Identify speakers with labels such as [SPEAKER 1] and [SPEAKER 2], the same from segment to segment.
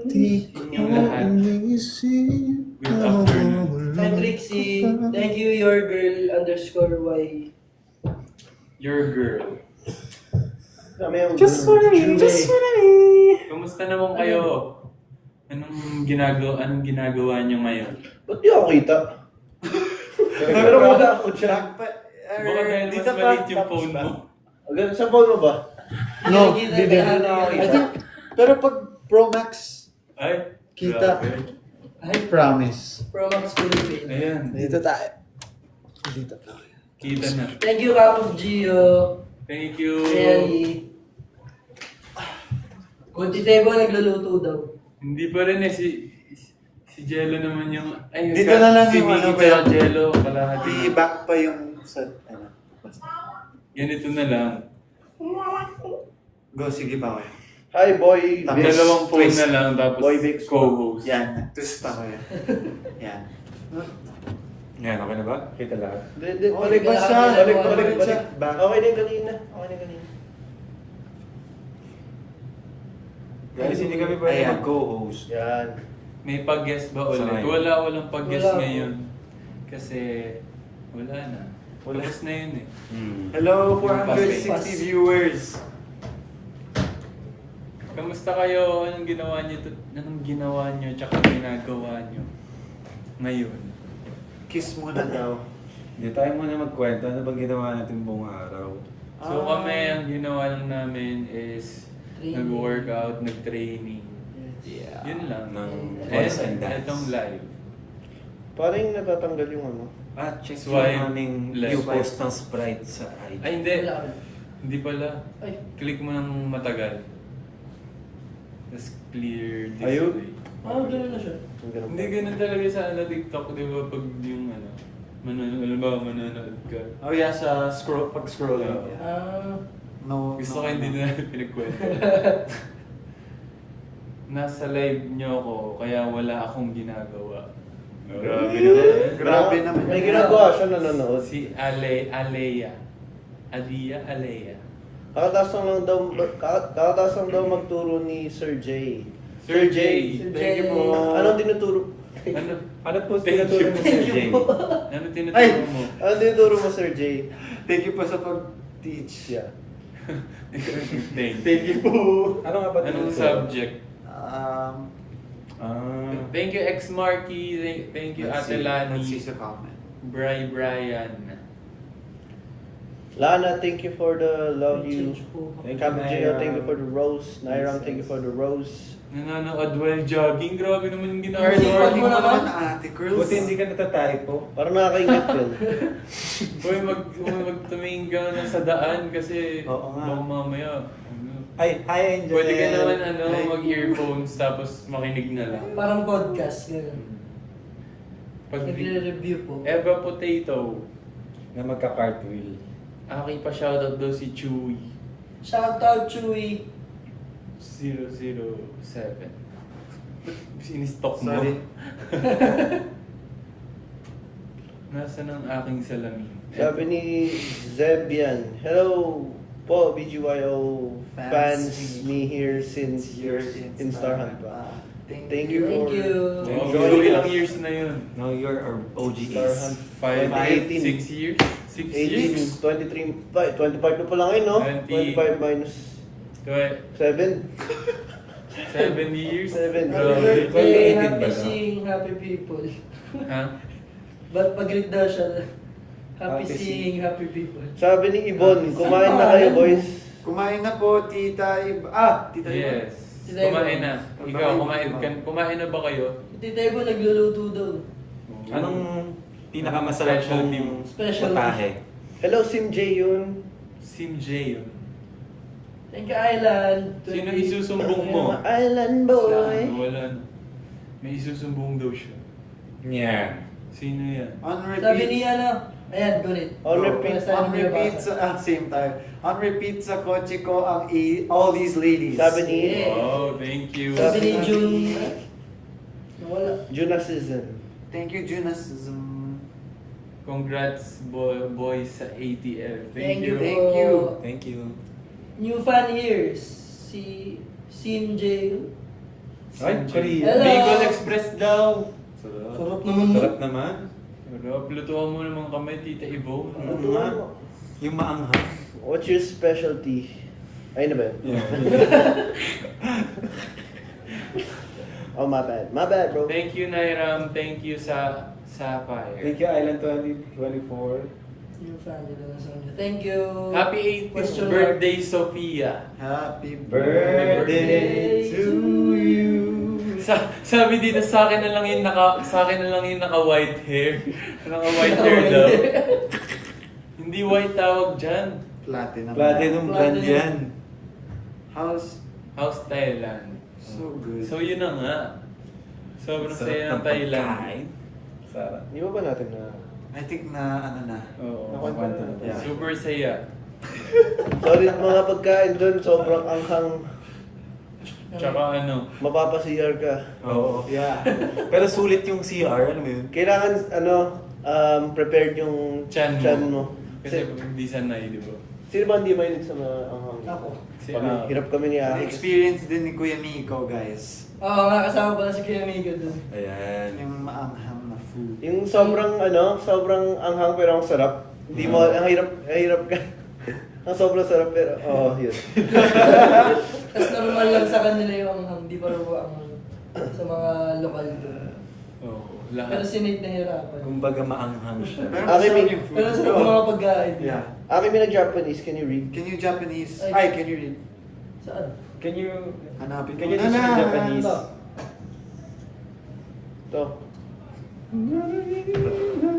[SPEAKER 1] Di ko inisip
[SPEAKER 2] Good afternoon.
[SPEAKER 1] mawawala
[SPEAKER 3] Hi Trixie,
[SPEAKER 1] ka.
[SPEAKER 3] thank you your girl_y.
[SPEAKER 2] Your girl.
[SPEAKER 1] Just wanna be, just wanna be.
[SPEAKER 2] Kamusta naman kayo? Anong ginagawa niyo ngayon?
[SPEAKER 4] Ba't di ako kita? Pero muna ako dyan.
[SPEAKER 2] Baka dahil mas maliit yung phone mo.
[SPEAKER 4] Ganun, sa phone mo ba?
[SPEAKER 1] No,
[SPEAKER 3] Nakikita
[SPEAKER 1] di din.
[SPEAKER 3] ka na ako
[SPEAKER 1] I
[SPEAKER 3] kita.
[SPEAKER 1] think, pero pag Pro Max,
[SPEAKER 2] Ay,
[SPEAKER 1] Kita.
[SPEAKER 2] grabe.
[SPEAKER 1] I promise.
[SPEAKER 3] Promax Philippines.
[SPEAKER 2] Ayan,
[SPEAKER 1] Dito tayo. Dito tayo.
[SPEAKER 2] kita na.
[SPEAKER 3] Thank you Cup of Gio.
[SPEAKER 2] Thank you.
[SPEAKER 3] Kelly. Kuntitebo nagluluto daw.
[SPEAKER 2] Hindi pa rin si Jello naman yung... Ay,
[SPEAKER 1] Dito na lang
[SPEAKER 2] si
[SPEAKER 1] yung
[SPEAKER 2] Mickey
[SPEAKER 1] ano,
[SPEAKER 2] tsaka
[SPEAKER 1] pero-
[SPEAKER 2] Jello, kalahati.
[SPEAKER 1] I-back pa yung sa, ano.
[SPEAKER 2] Ganito na lang.
[SPEAKER 1] Go, sige pa kayo.
[SPEAKER 4] Hi, boy.
[SPEAKER 1] Tapos,
[SPEAKER 4] Vic.
[SPEAKER 2] Dalawang phone
[SPEAKER 1] twist.
[SPEAKER 2] na lang, tapos
[SPEAKER 4] Boy Vic.
[SPEAKER 2] co-host.
[SPEAKER 1] Yan, twist pa kayo. Yan.
[SPEAKER 5] Yan, okay na ba? Kita lahat.
[SPEAKER 4] Hindi,
[SPEAKER 3] Oh,
[SPEAKER 4] balik
[SPEAKER 3] bigla
[SPEAKER 4] siya.
[SPEAKER 3] kami
[SPEAKER 4] Balik
[SPEAKER 3] nalaman.
[SPEAKER 4] siya. Okay na yung kanina. Okay na yung kanina.
[SPEAKER 5] Guys, hindi kami pwede
[SPEAKER 1] Ayan.
[SPEAKER 5] mag-co-host.
[SPEAKER 4] Yan.
[SPEAKER 2] May pag-guest ba ulit?
[SPEAKER 5] Sanay.
[SPEAKER 2] Walang pag-guest
[SPEAKER 3] Wala po.
[SPEAKER 2] ngayon. Kasi wala na. Tapos na yun eh.
[SPEAKER 5] Hello,
[SPEAKER 2] Yung
[SPEAKER 5] 460
[SPEAKER 3] pas.
[SPEAKER 5] viewers!
[SPEAKER 2] Kamusta kayo? Anong ginawa niyo tsaka ginagawa niyo ngayon?
[SPEAKER 1] Kiss muna daw.
[SPEAKER 5] Hindi tayo muna magkwento. Ano bang ginawa natin buong araw?
[SPEAKER 2] So kami, ang ginawa lang namin is
[SPEAKER 3] Training.
[SPEAKER 2] nag-workout, nag-training.
[SPEAKER 3] Yes.
[SPEAKER 2] Yun lang.
[SPEAKER 5] Ng
[SPEAKER 2] And
[SPEAKER 5] voice and dance.
[SPEAKER 2] itong live.
[SPEAKER 4] Parang natatanggal yung ano.
[SPEAKER 5] At check
[SPEAKER 2] Swipe
[SPEAKER 5] yung aming
[SPEAKER 2] left.
[SPEAKER 5] new post ng Sprite sa IG.
[SPEAKER 2] Ay hindi.
[SPEAKER 3] Wala kami.
[SPEAKER 2] Hindi pala.
[SPEAKER 3] Ay.
[SPEAKER 2] Click mo ng matagal. Tapos clear
[SPEAKER 4] Ayun.
[SPEAKER 2] display.
[SPEAKER 3] Gano'n na siya.
[SPEAKER 4] Yung ganun
[SPEAKER 2] Hindi
[SPEAKER 4] pa.
[SPEAKER 2] ganun talaga sa TikTok, di ba? Pag yung manonood ka.
[SPEAKER 1] Oh yeah, sa pag-scroll. No,
[SPEAKER 2] Gusto ko hindi na pinagkwento. Nasa live niyo ako, kaya wala akong ginagawa. Grabe naman.
[SPEAKER 1] Grabe naman.
[SPEAKER 4] May ginagawa siya nanonood.
[SPEAKER 2] Si Alea. Alea.
[SPEAKER 4] Kakataas lang daw magturo ni Sir J.
[SPEAKER 2] Sir J.
[SPEAKER 5] Thank you po.
[SPEAKER 4] Anong tinuturo?
[SPEAKER 2] Ano?
[SPEAKER 5] Ano po
[SPEAKER 2] Thank
[SPEAKER 5] tinuturo
[SPEAKER 2] you.
[SPEAKER 5] mo Sir Jay?
[SPEAKER 2] Ano
[SPEAKER 1] Ay!
[SPEAKER 2] tinuturo mo?
[SPEAKER 4] Anong tinuturo mo, Sir J?
[SPEAKER 1] Thank you po sa pag-teach.
[SPEAKER 4] Yeah.
[SPEAKER 2] Thank
[SPEAKER 1] you po.
[SPEAKER 5] Ano nga ba
[SPEAKER 2] Anong
[SPEAKER 5] tinuturo?
[SPEAKER 2] subject?
[SPEAKER 5] Thank
[SPEAKER 2] Thank you, X Marky. Thank you,
[SPEAKER 1] let's see
[SPEAKER 2] Ate Lani.
[SPEAKER 1] sa comment.
[SPEAKER 2] Brian.
[SPEAKER 4] Lana, thank you for the love you.
[SPEAKER 5] Thank you,
[SPEAKER 4] Caballero,
[SPEAKER 5] Naira.
[SPEAKER 4] thank you for the rose. Nairang, thank you for the rose.
[SPEAKER 2] Nanonood while jogging. Grabe naman yung ginagawa.
[SPEAKER 3] Hard work mo naman.
[SPEAKER 1] Ate girls.
[SPEAKER 5] Buti hindi ka natatypo.
[SPEAKER 4] Parang nakakaingit yun.
[SPEAKER 2] Boy, magtumingin ka na sa daan kasi
[SPEAKER 1] Oo nga.
[SPEAKER 2] baka mamaya.
[SPEAKER 5] Ay, hi Angel.
[SPEAKER 2] Pwede ka naman
[SPEAKER 1] Hi.
[SPEAKER 2] mag-earphones tapos makinig na lang.
[SPEAKER 3] Parang podcast, gano'n.
[SPEAKER 2] Pag
[SPEAKER 3] Nagre-review po.
[SPEAKER 2] Eva Potato.
[SPEAKER 5] Na magka-cartwheel.
[SPEAKER 2] Aking pa shoutout daw si Chewy.
[SPEAKER 3] Shoutout, Chewy.
[SPEAKER 2] 007. Sinistok mo.
[SPEAKER 1] Sorry.
[SPEAKER 2] Nasaan ang aking salamin?
[SPEAKER 4] Sabi ni Zebian, hello po, BGYO fans, me here since years in Star Hunt pa. Thank you
[SPEAKER 3] Thank
[SPEAKER 4] for
[SPEAKER 3] you.
[SPEAKER 2] Oh,
[SPEAKER 4] joining
[SPEAKER 2] ilang
[SPEAKER 4] us.
[SPEAKER 2] years na yun?
[SPEAKER 5] No, you're our
[SPEAKER 4] Star Hunt
[SPEAKER 5] OGs.
[SPEAKER 2] 5,
[SPEAKER 4] 18.
[SPEAKER 2] 6 years? 6
[SPEAKER 4] 18,
[SPEAKER 2] years?
[SPEAKER 4] 23, 25 na pala ngayon, no?
[SPEAKER 2] 20.
[SPEAKER 4] 25 minus 7.
[SPEAKER 2] 7 years?
[SPEAKER 4] 7.
[SPEAKER 3] Happy
[SPEAKER 2] Grabe.
[SPEAKER 3] birthday,
[SPEAKER 5] 18 ba
[SPEAKER 3] happy
[SPEAKER 5] na?
[SPEAKER 3] seeing happy people.
[SPEAKER 2] Ha?
[SPEAKER 3] Ba't pag-greet daw siya? Happy
[SPEAKER 5] Happy
[SPEAKER 3] seeing happy people.
[SPEAKER 4] Sabi ni Ibon, kumain na kayo, boys.
[SPEAKER 1] Kumain na po, Tita Tita
[SPEAKER 2] Yes.
[SPEAKER 3] Tita Iba.
[SPEAKER 2] Kumain na. Ikaw, kumain na ba kayo?
[SPEAKER 3] Titay ko nagluluto daw.
[SPEAKER 5] Anong pinakamasarap
[SPEAKER 2] Specialty
[SPEAKER 5] mong
[SPEAKER 2] mo?
[SPEAKER 3] Specialty.
[SPEAKER 5] putahe?
[SPEAKER 4] Hello, Sim J yun.
[SPEAKER 2] Sim J yun.
[SPEAKER 3] Thank you, Island.
[SPEAKER 2] Sino isusumbong mo?
[SPEAKER 4] Island boy.
[SPEAKER 2] Wala na. May isusumbong daw siya.
[SPEAKER 5] Yeah.
[SPEAKER 2] Sino yan?
[SPEAKER 1] On repeat.
[SPEAKER 3] Sabi niya na, ayan, gunit.
[SPEAKER 4] On repeat.
[SPEAKER 1] On repeat same time. On repeat sa kotse ko ang all these ladies.
[SPEAKER 4] Sabi ni
[SPEAKER 2] Oh, thank you.
[SPEAKER 3] Sabi ni June, wala.
[SPEAKER 4] Junasism.
[SPEAKER 1] Thank you, Jonas.
[SPEAKER 2] Congrats boys sa ATL.
[SPEAKER 3] Thank you.
[SPEAKER 1] Thank you.
[SPEAKER 5] Thank you.
[SPEAKER 3] New fan here, si Sim J.
[SPEAKER 5] Ay, Korea.
[SPEAKER 3] Hello.
[SPEAKER 2] Bicol Express daw.
[SPEAKER 5] Sarap.
[SPEAKER 3] Sarap naman mo.
[SPEAKER 5] Sarap naman.
[SPEAKER 2] Sarap. Lutuan mo ng mga kamay, Tita Ivo.
[SPEAKER 5] Ano nga? Yung maanghang.
[SPEAKER 4] What's your specialty? Ayun na ba yun?
[SPEAKER 5] Yeah.
[SPEAKER 4] Oh, my bad. My bad, bro.
[SPEAKER 2] Thank you, Nairam. Thank you sa Sapphire.
[SPEAKER 5] Thank you, Island 2024.
[SPEAKER 3] Yung family na nasa kanya. Thank you.
[SPEAKER 2] Happy 18th
[SPEAKER 3] Question
[SPEAKER 2] birthday, Sophia.
[SPEAKER 1] Happy
[SPEAKER 5] Birthday to you.
[SPEAKER 2] Sabi dito sa akin na lang yung naka white hair. Naka white hair daw. Hindi white tawag diyan.
[SPEAKER 1] Platinum.
[SPEAKER 5] Platinum brand
[SPEAKER 3] Platinum.
[SPEAKER 5] yan.
[SPEAKER 1] House.
[SPEAKER 2] House Thailand.
[SPEAKER 1] So good.
[SPEAKER 2] So yun na nga. Sobrang
[SPEAKER 5] Sarap
[SPEAKER 2] saya ng Thailand.
[SPEAKER 5] pagkain. Sarap.
[SPEAKER 4] Di ba natin na...
[SPEAKER 1] I think na ano na.
[SPEAKER 5] Oo.
[SPEAKER 4] Nakwento na.
[SPEAKER 1] Yeah.
[SPEAKER 2] Super saya.
[SPEAKER 4] Sorry, mga pagkain doon, sobrang anghang.
[SPEAKER 2] Tsaka ano.
[SPEAKER 4] Mapapasiyar ka.
[SPEAKER 5] Oo.
[SPEAKER 1] Yeah.
[SPEAKER 5] Pero sulit yung CR, alam mo yun?
[SPEAKER 4] Kailangan, prepared yung
[SPEAKER 2] Chan mo.
[SPEAKER 4] mo.
[SPEAKER 2] Kasi hindi sanay, di ba?
[SPEAKER 4] Sino ba hindi mahilig sa mga anghang?
[SPEAKER 3] Ako.
[SPEAKER 2] Si,
[SPEAKER 4] Hirap kami ni Aki.
[SPEAKER 1] Na-experience din ni Kuya Miko, guys.
[SPEAKER 3] Oo nga, kasama pala si Kuya Migo dun.
[SPEAKER 5] Ayan.
[SPEAKER 1] Yung maanghang na food.
[SPEAKER 4] Yung sobrang anghang pero ang sarap. Hindi mo, ang hirap ka. Ang sobrang sarap pero, yun.
[SPEAKER 3] Tapos normal lang sa kanila yung anghang, di pa rin ang sa mga lokal dun.
[SPEAKER 2] Oo,
[SPEAKER 3] Pero
[SPEAKER 2] lahat.
[SPEAKER 3] si Nate nahirapan.
[SPEAKER 5] Kumbaga maanghang siya.
[SPEAKER 1] Pero
[SPEAKER 4] Aki,
[SPEAKER 1] masarap
[SPEAKER 4] may-
[SPEAKER 1] yung food.
[SPEAKER 3] Pero sa mga pagkain.
[SPEAKER 1] Yeah.
[SPEAKER 4] Aki, may nag-Japanese. Can you read?
[SPEAKER 1] Can you Japanese?
[SPEAKER 3] Ay.
[SPEAKER 1] Ay, can you read?
[SPEAKER 3] Saan?
[SPEAKER 5] Can you...
[SPEAKER 1] Hanapin
[SPEAKER 5] Can
[SPEAKER 1] mo
[SPEAKER 5] you
[SPEAKER 1] na
[SPEAKER 5] teach me
[SPEAKER 1] lang.
[SPEAKER 5] Japanese?
[SPEAKER 4] To.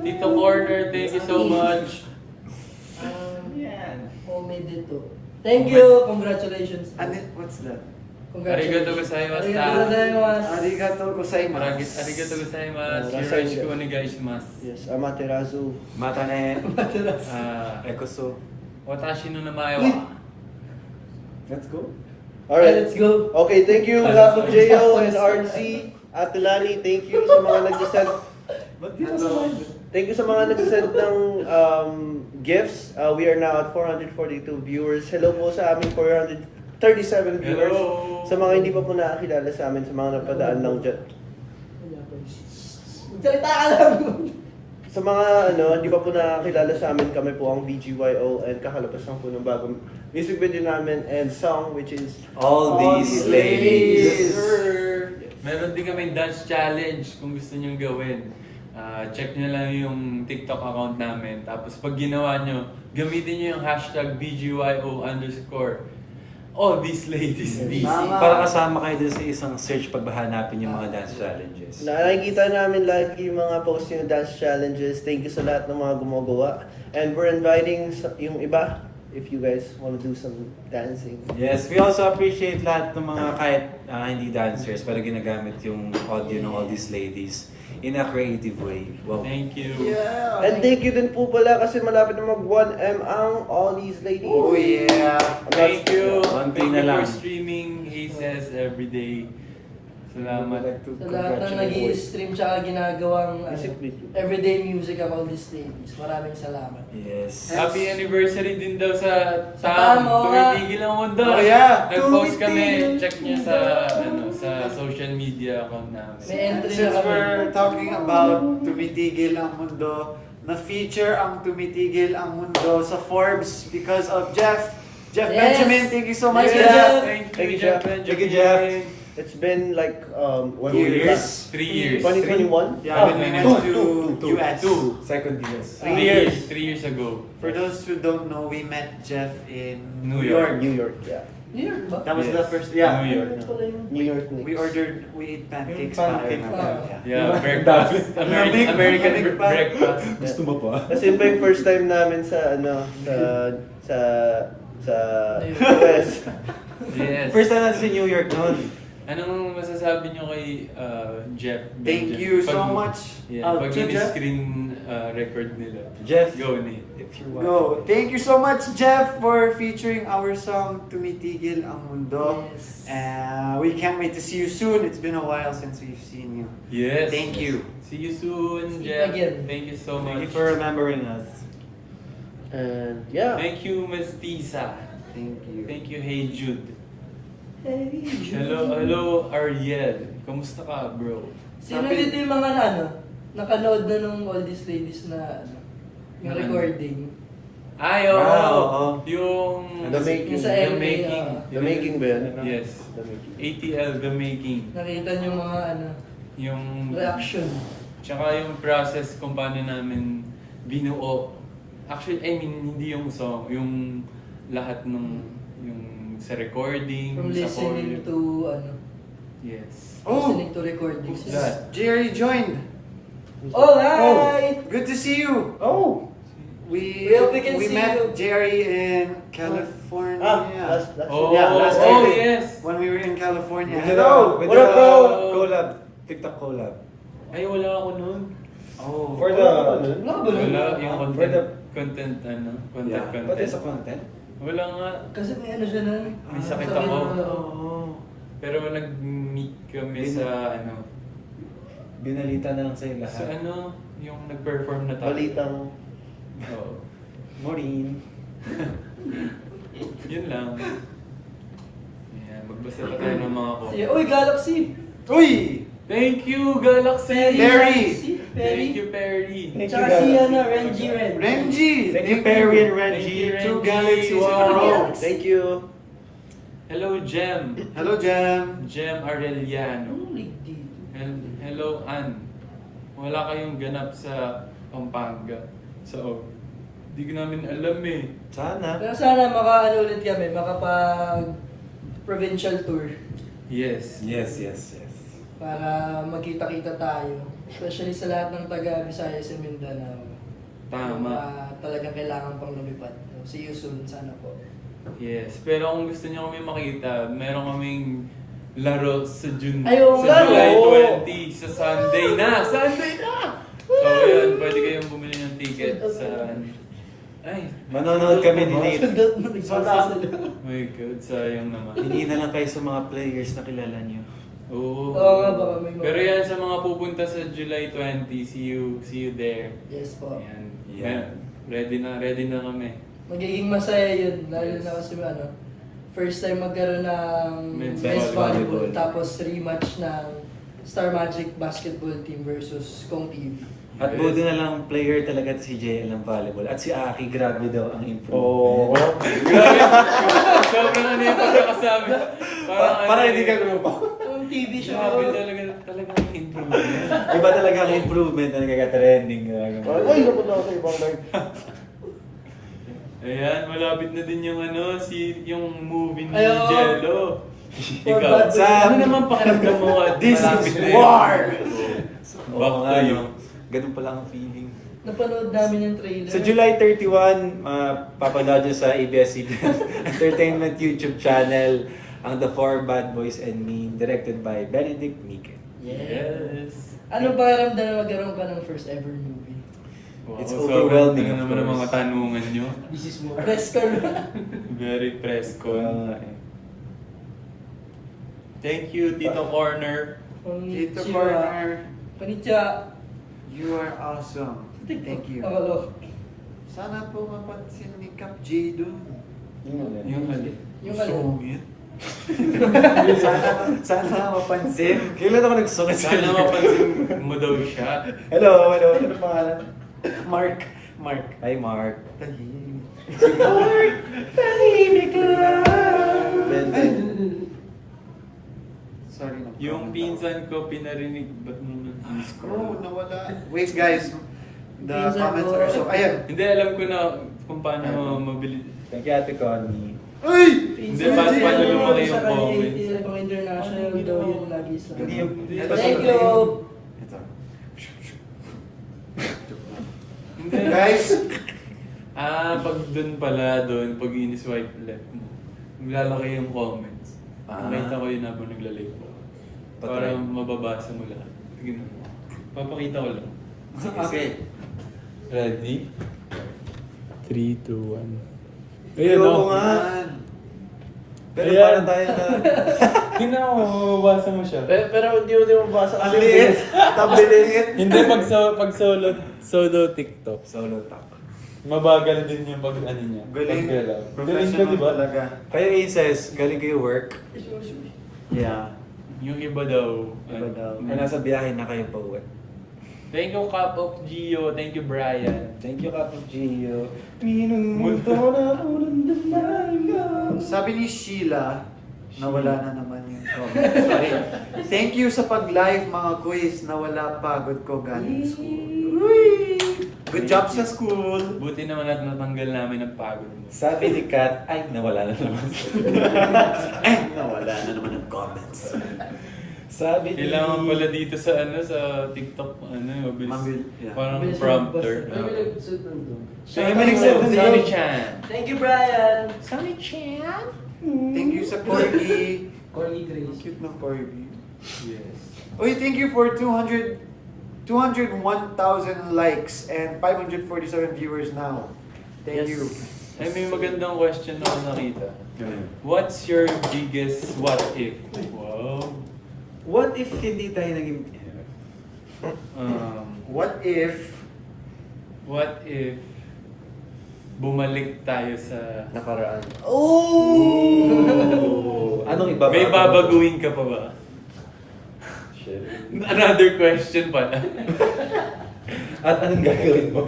[SPEAKER 2] Tito Corner, thank you so much.
[SPEAKER 5] Yan.
[SPEAKER 3] Homemade dito. Thank you! Congratulations.
[SPEAKER 1] Ano, what's that?
[SPEAKER 2] Arigato gozaimasu.
[SPEAKER 3] Arigato gozaimasu.
[SPEAKER 1] Arigato gozaimasu.
[SPEAKER 2] Arigato gozaimasu.
[SPEAKER 4] Rasai-
[SPEAKER 2] Yoroshiku onegaishimasu.
[SPEAKER 4] Yes, Amaterasu.
[SPEAKER 5] Mata ne.
[SPEAKER 3] Matalas.
[SPEAKER 5] Ekoso.
[SPEAKER 2] Watashi no namae wa.
[SPEAKER 5] Let's go.
[SPEAKER 4] Alright.
[SPEAKER 3] Let's go.
[SPEAKER 4] Okay, thank you, Rafa J.O. and RC. Atilani, thank you sa mga nag-send.
[SPEAKER 5] Ba't di mo sa
[SPEAKER 4] Thank you sa mga nag-send ng gifts. We are now at 442 viewers. Hello po sa aming 437 viewers.
[SPEAKER 2] Hello.
[SPEAKER 4] Sa mga hindi pa po nakakilala sa amin, sa mga napadaan lang dyan.
[SPEAKER 3] Salita ka lang!
[SPEAKER 4] Sa mga hindi pa po nakakilala sa amin, kami po ang BGYO and kakalabas lang po ng bagong music video namin and song which is
[SPEAKER 5] All these ladies.
[SPEAKER 2] Yes, sir. Meron din kami dance challenge kung gusto nyong gawin. Check nyo lang yung TikTok account namin. Tapos pag ginawa nyo, gamitin nyo yung hashtag BGYO_. All these ladies. DC.
[SPEAKER 1] Tama.
[SPEAKER 5] Para kasama kayo din sa isang search pagbahanapin yung mga dance challenges.
[SPEAKER 4] nakikita namin lagi yung mga post yung dance challenges. Thank you sa lahat ng mga gumagawa. And we're inviting yung iba if you guys want to do some dancing.
[SPEAKER 5] Yes, we also appreciate lahat ng mga kahit hindi dancers pero ginagamit yung audio ng all these ladies in a creative way. Wow.
[SPEAKER 2] Thank you.
[SPEAKER 1] Yeah.
[SPEAKER 4] And thank you din po pala kasi malapit na mag 1M ang all these ladies.
[SPEAKER 1] Oh yeah.
[SPEAKER 2] Thank you.
[SPEAKER 5] One
[SPEAKER 2] Thank
[SPEAKER 5] thing
[SPEAKER 2] you
[SPEAKER 5] na
[SPEAKER 2] for
[SPEAKER 5] lang.
[SPEAKER 2] streaming Aces everyday. Salamat.
[SPEAKER 3] Sa lahat ng nag-i-stream tsaka ginagawang
[SPEAKER 4] Music video.
[SPEAKER 3] everyday music of all these ladies. Maraming salamat.
[SPEAKER 5] Yes.
[SPEAKER 2] Happy anniversary din daw sa
[SPEAKER 3] Sa
[SPEAKER 2] TAM.
[SPEAKER 3] TAM, oo nga.
[SPEAKER 2] Tumitigil ang mundo.
[SPEAKER 1] Oh, yeah.
[SPEAKER 2] Nag-post kami.
[SPEAKER 1] Tumitigil.
[SPEAKER 2] Check nyo sa sa social media account namin.
[SPEAKER 3] May entry na
[SPEAKER 1] Since
[SPEAKER 3] kami.
[SPEAKER 1] we're talking about tumitigil ang mundo, na-feature ang tumitigil ang mundo sa Forbes because of Jeff. Jeff
[SPEAKER 3] Yes.
[SPEAKER 1] Benjamin, thank you so much,
[SPEAKER 3] Yes.
[SPEAKER 1] Jeff.
[SPEAKER 2] Thank
[SPEAKER 4] Thank
[SPEAKER 2] you,
[SPEAKER 4] you,
[SPEAKER 2] Jeff.
[SPEAKER 4] Jeff.
[SPEAKER 5] Thank you, Jeff.
[SPEAKER 4] It's been like 1
[SPEAKER 1] 2
[SPEAKER 4] year.
[SPEAKER 1] years.
[SPEAKER 2] 3 years.
[SPEAKER 4] 2021?
[SPEAKER 1] Yeah, when we went to US.
[SPEAKER 5] Second years.
[SPEAKER 2] 3 years. 3 years ago.
[SPEAKER 1] For those who don't know, we met Jeff in
[SPEAKER 2] New York.
[SPEAKER 4] New York, yeah.
[SPEAKER 3] New York ba?
[SPEAKER 1] That was
[SPEAKER 2] Yes.
[SPEAKER 1] the first, yeah.
[SPEAKER 2] New York.
[SPEAKER 3] Pala yun.
[SPEAKER 4] New York Knicks.
[SPEAKER 1] We ate pancakes.
[SPEAKER 5] Yung pancake.
[SPEAKER 1] pa.
[SPEAKER 2] Yeah, breakfast.
[SPEAKER 1] Lamig,
[SPEAKER 2] American
[SPEAKER 1] lamig pa.
[SPEAKER 2] breakfast.
[SPEAKER 5] Gusto mo pa?
[SPEAKER 4] Kasi yun pa yung first time namin sa sa
[SPEAKER 3] New
[SPEAKER 4] US.
[SPEAKER 2] Yes.
[SPEAKER 5] First time natin sa New York noon.
[SPEAKER 2] Anong masasabi nyo kay Jeff?
[SPEAKER 1] Thank
[SPEAKER 2] Benjamin?
[SPEAKER 1] you so much.
[SPEAKER 2] Yeah, pag
[SPEAKER 1] to Jeff.
[SPEAKER 2] in-screen record nila.
[SPEAKER 5] Jeff,
[SPEAKER 2] Go, Nate.
[SPEAKER 5] if you want.
[SPEAKER 1] Go. Thank you so much, Jeff, for featuring our song Tumitigil ang Mundo.
[SPEAKER 3] Yes.
[SPEAKER 1] We can't wait to see you soon. It's been a while since we've seen you.
[SPEAKER 2] Yes.
[SPEAKER 1] Thank you.
[SPEAKER 2] See you soon,
[SPEAKER 3] See you
[SPEAKER 2] Jeff.
[SPEAKER 3] again.
[SPEAKER 2] Thank you so
[SPEAKER 5] Thank
[SPEAKER 2] much.
[SPEAKER 5] you for remembering us.
[SPEAKER 4] And yeah.
[SPEAKER 2] Thank you, Ms. Tisa.
[SPEAKER 1] Thank you.
[SPEAKER 2] Thank you, Hey Jude. Hello Ariel. Kamusta ka, bro?
[SPEAKER 3] Sino
[SPEAKER 1] Sabi-
[SPEAKER 3] dito yung mga nakanood na nung All These Ladies na yung
[SPEAKER 2] Ano?
[SPEAKER 3] recording?
[SPEAKER 2] Ay, oo.
[SPEAKER 5] Oo.
[SPEAKER 2] Yung...
[SPEAKER 4] The Making.
[SPEAKER 3] Yung sa
[SPEAKER 2] The
[SPEAKER 3] LA,
[SPEAKER 2] Making.
[SPEAKER 4] The Making ba yan?
[SPEAKER 2] Yes.
[SPEAKER 4] The Making.
[SPEAKER 2] ATL, The Making.
[SPEAKER 3] Nakita niyo mga
[SPEAKER 2] Yung...
[SPEAKER 3] reaction.
[SPEAKER 2] Tsaka yung process kung paano namin binuo. Actually, I mean, hindi yung song, yung lahat ng yung sa recording,
[SPEAKER 3] From
[SPEAKER 2] sa
[SPEAKER 3] listening
[SPEAKER 2] choreo.
[SPEAKER 3] to
[SPEAKER 2] Yes.
[SPEAKER 1] Oh!
[SPEAKER 3] listening to recordings.
[SPEAKER 2] Who's that?
[SPEAKER 1] Jerry joined.
[SPEAKER 3] Oh, hi!
[SPEAKER 1] Good to see you.
[SPEAKER 4] Oh!
[SPEAKER 1] We
[SPEAKER 3] We hope we can see
[SPEAKER 1] met
[SPEAKER 3] you.
[SPEAKER 1] Jerry in California.
[SPEAKER 4] Last
[SPEAKER 2] Oh,
[SPEAKER 1] last
[SPEAKER 2] oh
[SPEAKER 1] Friday.
[SPEAKER 2] yes!
[SPEAKER 1] When we were in California.
[SPEAKER 5] With
[SPEAKER 1] Hello.
[SPEAKER 5] the- with
[SPEAKER 4] What up,
[SPEAKER 5] the
[SPEAKER 4] bro?
[SPEAKER 5] Collab. TikTok collab.
[SPEAKER 2] Ay, wala ako nun.
[SPEAKER 1] Oh.
[SPEAKER 4] For the...
[SPEAKER 3] Wala ba nun?
[SPEAKER 2] Wala, yung
[SPEAKER 5] For
[SPEAKER 2] content,
[SPEAKER 5] the-
[SPEAKER 2] content, content,
[SPEAKER 5] Yeah.
[SPEAKER 2] content.
[SPEAKER 5] Pati sa content?
[SPEAKER 2] Wala nga.
[SPEAKER 3] Kasi may ano siya na.
[SPEAKER 2] May sakit
[SPEAKER 3] sakit
[SPEAKER 2] ako.
[SPEAKER 3] na-
[SPEAKER 5] Oo.
[SPEAKER 2] Pero nag-meet kami sa
[SPEAKER 5] Binalita na lang sa'yo lahat.
[SPEAKER 2] sa yung nag-perform na tayo.
[SPEAKER 4] Balitang...
[SPEAKER 2] Oo.
[SPEAKER 5] Maureen.
[SPEAKER 2] Yun lang. Yeah, magbasa pa tayo ng mga ko.
[SPEAKER 3] Uy, Galaxy!
[SPEAKER 1] Uy!
[SPEAKER 2] Thank you, Galaxy!
[SPEAKER 1] Perry.
[SPEAKER 2] Thank you, Perry.
[SPEAKER 5] Thank
[SPEAKER 3] Tsaka
[SPEAKER 5] you,
[SPEAKER 3] si
[SPEAKER 5] Galaxy.
[SPEAKER 3] Renji Ren.
[SPEAKER 1] Renji.
[SPEAKER 5] Thank you, Perry and
[SPEAKER 2] Thank
[SPEAKER 5] Reggie.
[SPEAKER 2] you,
[SPEAKER 1] Two
[SPEAKER 2] Renji.
[SPEAKER 1] galaxies in a
[SPEAKER 2] Wow.
[SPEAKER 1] row.
[SPEAKER 4] Thank you.
[SPEAKER 2] Hello, Jem.
[SPEAKER 1] Hello, Jam.
[SPEAKER 2] Jem Arellano.
[SPEAKER 3] Anong league dito?
[SPEAKER 2] Hello, Ann. Wala kayong ganap sa Pampanga. So, di ko namin alam eh.
[SPEAKER 5] Sana.
[SPEAKER 3] Pero sana makaano ulit kami, makapag provincial tour
[SPEAKER 2] Yes.
[SPEAKER 5] Yes.
[SPEAKER 3] para magkita-kita tayo. Especially sa lahat ng taga Visayas and Mindanao.
[SPEAKER 2] Tama.
[SPEAKER 3] Talagang kailangan pang lumipad. See you soon, sana po.
[SPEAKER 2] Yes. Pero kung gusto niyo kami makita, meron kaming laro sa
[SPEAKER 3] Ay, oo
[SPEAKER 2] sa
[SPEAKER 3] nga,
[SPEAKER 2] July
[SPEAKER 4] oo.
[SPEAKER 2] 20 sa Sunday na! Sunday na! So yun, pwede kayong bumili ng ticket sa... Ay,
[SPEAKER 5] Manonood kami ni Nate.
[SPEAKER 2] oh my God, sayang naman.
[SPEAKER 5] Hindi na lang kayo sa mga players na kilala niyo.
[SPEAKER 2] Oo.
[SPEAKER 3] Oo nga, baka may mga-
[SPEAKER 2] Pero yan, sa mga pupunta sa July 20, see you there.
[SPEAKER 3] Yes po.
[SPEAKER 2] Yan.
[SPEAKER 5] Yan.
[SPEAKER 2] Ready na kami.
[SPEAKER 3] Magiging masaya yun, lalo na kasi first time magkaroon ng
[SPEAKER 2] Men's
[SPEAKER 3] men's volleyball,
[SPEAKER 5] volleyball.
[SPEAKER 3] tapos rematch ng Star Magic basketball team versus Kong TV.
[SPEAKER 5] At
[SPEAKER 2] Yes.
[SPEAKER 5] buti na lang player talaga si JL ng volleyball. At si Aki, grabe daw ang improvement.
[SPEAKER 4] Oh.
[SPEAKER 2] Grabe. Sobrang ano yung pagkakasabi.
[SPEAKER 5] Para hindi ka grupo.
[SPEAKER 3] Kong TV siya.
[SPEAKER 2] Grabe talaga ang improvement.
[SPEAKER 5] Iba talaga ang improvement na nagkaka-trending.
[SPEAKER 4] Ay, napunta ako sa ibang live.
[SPEAKER 2] Ayan, malapit na din yung yung movie ni
[SPEAKER 3] Ay, oo.
[SPEAKER 2] Jello.
[SPEAKER 3] For
[SPEAKER 2] Ikaw,
[SPEAKER 3] bad
[SPEAKER 2] ano naman pakiramdam mo at
[SPEAKER 1] This
[SPEAKER 2] malapit
[SPEAKER 1] is
[SPEAKER 2] na yun?
[SPEAKER 1] war!
[SPEAKER 2] Back to you.
[SPEAKER 5] Ganun pala ang feeling.
[SPEAKER 3] Napanood namin yung trailer.
[SPEAKER 5] Sa July 31, papanood nyo sa ABS-CBN Entertainment YouTube channel ang The Four Bad Boys and Me, directed by Benedict Miquel.
[SPEAKER 2] Yes.
[SPEAKER 3] Anong pakiramdam na magkaroon ka ng first ever movie?
[SPEAKER 2] Wow,
[SPEAKER 5] It's
[SPEAKER 2] sobrang
[SPEAKER 5] overwhelming,
[SPEAKER 2] ano
[SPEAKER 5] of
[SPEAKER 2] naman ang mga
[SPEAKER 5] course.
[SPEAKER 2] tanungan nyo.
[SPEAKER 3] This is more. Press ko na.
[SPEAKER 2] Very fresco.
[SPEAKER 5] eh.
[SPEAKER 2] Thank you, Tito Corner.
[SPEAKER 1] Tito Corner,
[SPEAKER 3] Konnichiwa.
[SPEAKER 1] you are awesome. Thank you.
[SPEAKER 3] Akalo.
[SPEAKER 1] Sana po mapansin ni Cap J dun.
[SPEAKER 2] Yung hali.
[SPEAKER 3] Yung ano?
[SPEAKER 1] Sungit. sana mapansin.
[SPEAKER 5] Kailan ako nagsungit sa
[SPEAKER 2] Sana mapansin mo daw siya.
[SPEAKER 5] Hello. Ano pangalan?
[SPEAKER 1] Mark.
[SPEAKER 5] Hi, Mark.
[SPEAKER 1] Tahimik lang. Sorry na.
[SPEAKER 2] Yung pinsan ko pinarinig, ba't mo
[SPEAKER 1] Oh,
[SPEAKER 2] nag-scroll?
[SPEAKER 1] nawala. Wait guys, the
[SPEAKER 3] Pinsan
[SPEAKER 1] comments
[SPEAKER 3] ko.
[SPEAKER 1] are so... Ayan.
[SPEAKER 2] Hindi, alam ko na kung paano mabili.
[SPEAKER 5] Thank you, Ate Connie.
[SPEAKER 1] Uy!
[SPEAKER 2] Hindi, paano lumaki yung comment?
[SPEAKER 3] Pang international daw yun lagi sa...
[SPEAKER 5] Hindi yung...
[SPEAKER 3] Thank you!
[SPEAKER 1] Ito.
[SPEAKER 2] Hindi.
[SPEAKER 1] Guys,
[SPEAKER 2] Pag dun pala, pag ini-swipe left mo, maglalaki yung comments. Makita ko yun habang naglalike ko. Para
[SPEAKER 5] Patry.
[SPEAKER 2] mababasa mo lahat. Tignan mo. Papakita ko lang.
[SPEAKER 1] okay.
[SPEAKER 2] Ready? 3, 2, 1.
[SPEAKER 5] Oo nga.
[SPEAKER 1] Yan.
[SPEAKER 5] Pero
[SPEAKER 2] Ayan.
[SPEAKER 5] parang tayo na...
[SPEAKER 2] Tingnan mo, mababasa mo siya.
[SPEAKER 4] Pero hindi mo mabasa
[SPEAKER 1] Ang liit.
[SPEAKER 4] Tabilis.
[SPEAKER 2] Hindi, pag solo TikTok.
[SPEAKER 5] Solo talk.
[SPEAKER 2] Mabagal din yung pag ano niya.
[SPEAKER 1] Galing.
[SPEAKER 2] paggalaw.
[SPEAKER 1] Professional
[SPEAKER 2] Galing ka,
[SPEAKER 1] talaga.
[SPEAKER 5] Kayo Aces, galing kayo work.
[SPEAKER 1] Yeah.
[SPEAKER 2] Yung iba daw.
[SPEAKER 1] Iba daw.
[SPEAKER 5] Ay, nasa biyahe na kayo pa uwi.
[SPEAKER 2] Thank you, Cup of Gio. Thank you, Brian.
[SPEAKER 5] Thank you, Kapag Gio. Minumuto na ulan na
[SPEAKER 1] Sabi ni Sheila, nawala na naman yung comment. Sorry. Thank you sa pag-live mga quiz. Nawala pagod ko galing school. Uy! Good job sa school.
[SPEAKER 2] Buti naman at natanggal namin ang pagod mo.
[SPEAKER 5] Sabi ni Kat, ay, nawala na naman.
[SPEAKER 1] Ay, nawala na naman ang comments.
[SPEAKER 5] Sabi ni...
[SPEAKER 2] Kailangan pala dito sa sa TikTok, mabilis.
[SPEAKER 1] Yeah.
[SPEAKER 2] Parang
[SPEAKER 3] Mabilis
[SPEAKER 2] prompter.
[SPEAKER 3] magbasa. May nag-suit nandun.
[SPEAKER 5] May nag-suit nandun.
[SPEAKER 2] Sunny Chan.
[SPEAKER 3] Thank you, Brian!
[SPEAKER 1] Thank you sa Corgi.
[SPEAKER 3] Corgi Grace.
[SPEAKER 1] Cute ng Corgi.
[SPEAKER 2] Yes.
[SPEAKER 1] Uy, thank you for 201,000 likes and 547 viewers now. Thank you.
[SPEAKER 2] Ay, may magandang question na ako nakita. What's your biggest what if? Wow.
[SPEAKER 5] What if hindi tayo naging...
[SPEAKER 1] What if
[SPEAKER 2] What if bumalik tayo sa...
[SPEAKER 4] Nakaraan.
[SPEAKER 5] Oh! Anong iba?
[SPEAKER 2] May babaguhin ka pa ba?
[SPEAKER 5] Shit.
[SPEAKER 2] Another question pala.
[SPEAKER 5] At anong gagawin mo?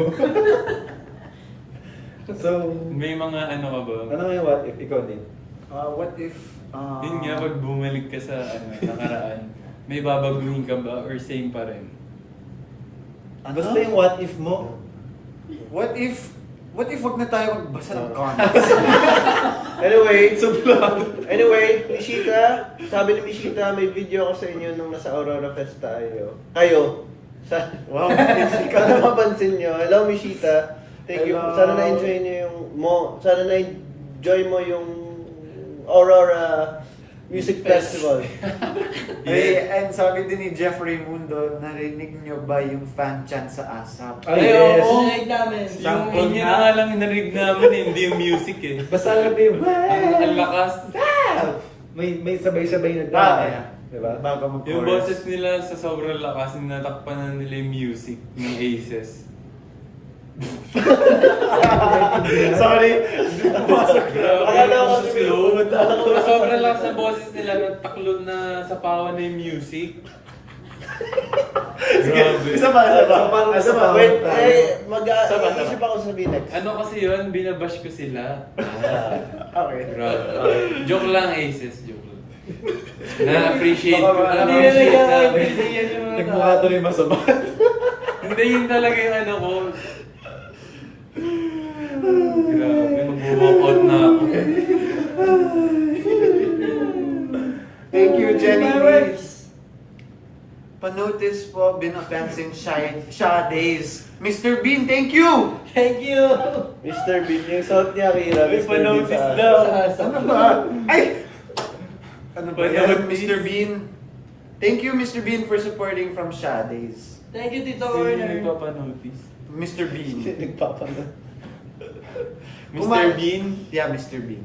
[SPEAKER 5] So,
[SPEAKER 2] May mga ano ka ba?
[SPEAKER 5] ano nga yung what if? Ikaw din.
[SPEAKER 1] what if
[SPEAKER 2] Yun nga, pag bumalik ka sa nakaraan, may babaguhin ka ba or same pa rin?
[SPEAKER 5] Basta yung what if mo.
[SPEAKER 1] What if wag na tayo magbasa ng comments?
[SPEAKER 4] Anyway, Mishita, sabi ni Mishita, may video ako sa inyo nung nasa Aurora Fest tayo. Kayo. Wow, ikaw na mapansin nyo. Hello, Mishita. Thank you.
[SPEAKER 1] Hello.
[SPEAKER 4] Sana na-enjoy nyo sana na-enjoy mo yung Aurora Music Festival.
[SPEAKER 1] Hey, and sabi din ni Jeffrey Mundo, narinig nyo ba yung fan chant sa ASAP?
[SPEAKER 5] Ay, yes.
[SPEAKER 3] Oo, like namin.
[SPEAKER 2] Yung
[SPEAKER 1] Sample
[SPEAKER 2] inyo
[SPEAKER 1] na.
[SPEAKER 2] na nga lang narinig namin hindi yung music eh.
[SPEAKER 5] Basta lang yung
[SPEAKER 2] Ang lakas.
[SPEAKER 5] may sabay-sabay na
[SPEAKER 1] Yeah.
[SPEAKER 5] Diba?
[SPEAKER 1] Bago mag-chorus.
[SPEAKER 2] Yung boses nila sa sobrang lakas, natakpan na nila yung music ng Aces.
[SPEAKER 1] Sorry. Pumasok na.
[SPEAKER 4] Akala ko
[SPEAKER 2] Sa
[SPEAKER 4] kasi
[SPEAKER 2] slow.
[SPEAKER 4] pinunod.
[SPEAKER 2] Sa sobrang lakas ng boses nila, nagtaklod na sa pawan na yung music. Grabe.
[SPEAKER 1] Isa pa.
[SPEAKER 4] Wait,
[SPEAKER 1] Isa pa.
[SPEAKER 4] mag-isip ako sabihin next.
[SPEAKER 2] Ano kasi yun, binabash ko sila.
[SPEAKER 1] Okay.
[SPEAKER 2] Grabe. Joke lang, Aces. Joke lang. Na-appreciate ko.
[SPEAKER 1] Baka
[SPEAKER 3] Hindi na
[SPEAKER 2] Na-appreciate namin.
[SPEAKER 3] nagkakaintindihan yung mga
[SPEAKER 5] Nagmukha tuloy masama.
[SPEAKER 2] Hindi yun talaga yung ano ko. Grabe, mag-walk out na ako.
[SPEAKER 1] Thank you, Jenny.
[SPEAKER 3] Fireworks.
[SPEAKER 1] Panotice po, been offensing Sha days. Mr. Bean, thank you!
[SPEAKER 3] Thank you!
[SPEAKER 4] Mr. Bean, yung sound niya, Kira.
[SPEAKER 2] May
[SPEAKER 4] Mr. Bean
[SPEAKER 2] panotice
[SPEAKER 4] sa-
[SPEAKER 2] daw.
[SPEAKER 1] Ano ba? Ay! Ano ba yan,
[SPEAKER 2] Panotice.
[SPEAKER 1] Mr. Bean? Thank you, Mr. Bean, for supporting from Sha days.
[SPEAKER 3] Thank you, Tito
[SPEAKER 2] Sino
[SPEAKER 3] Corner.
[SPEAKER 2] nagpapanotice?
[SPEAKER 1] Mr. Bean.
[SPEAKER 4] Nagpapanood.
[SPEAKER 2] Mr. Bean?
[SPEAKER 1] Yeah, Mr. Bean.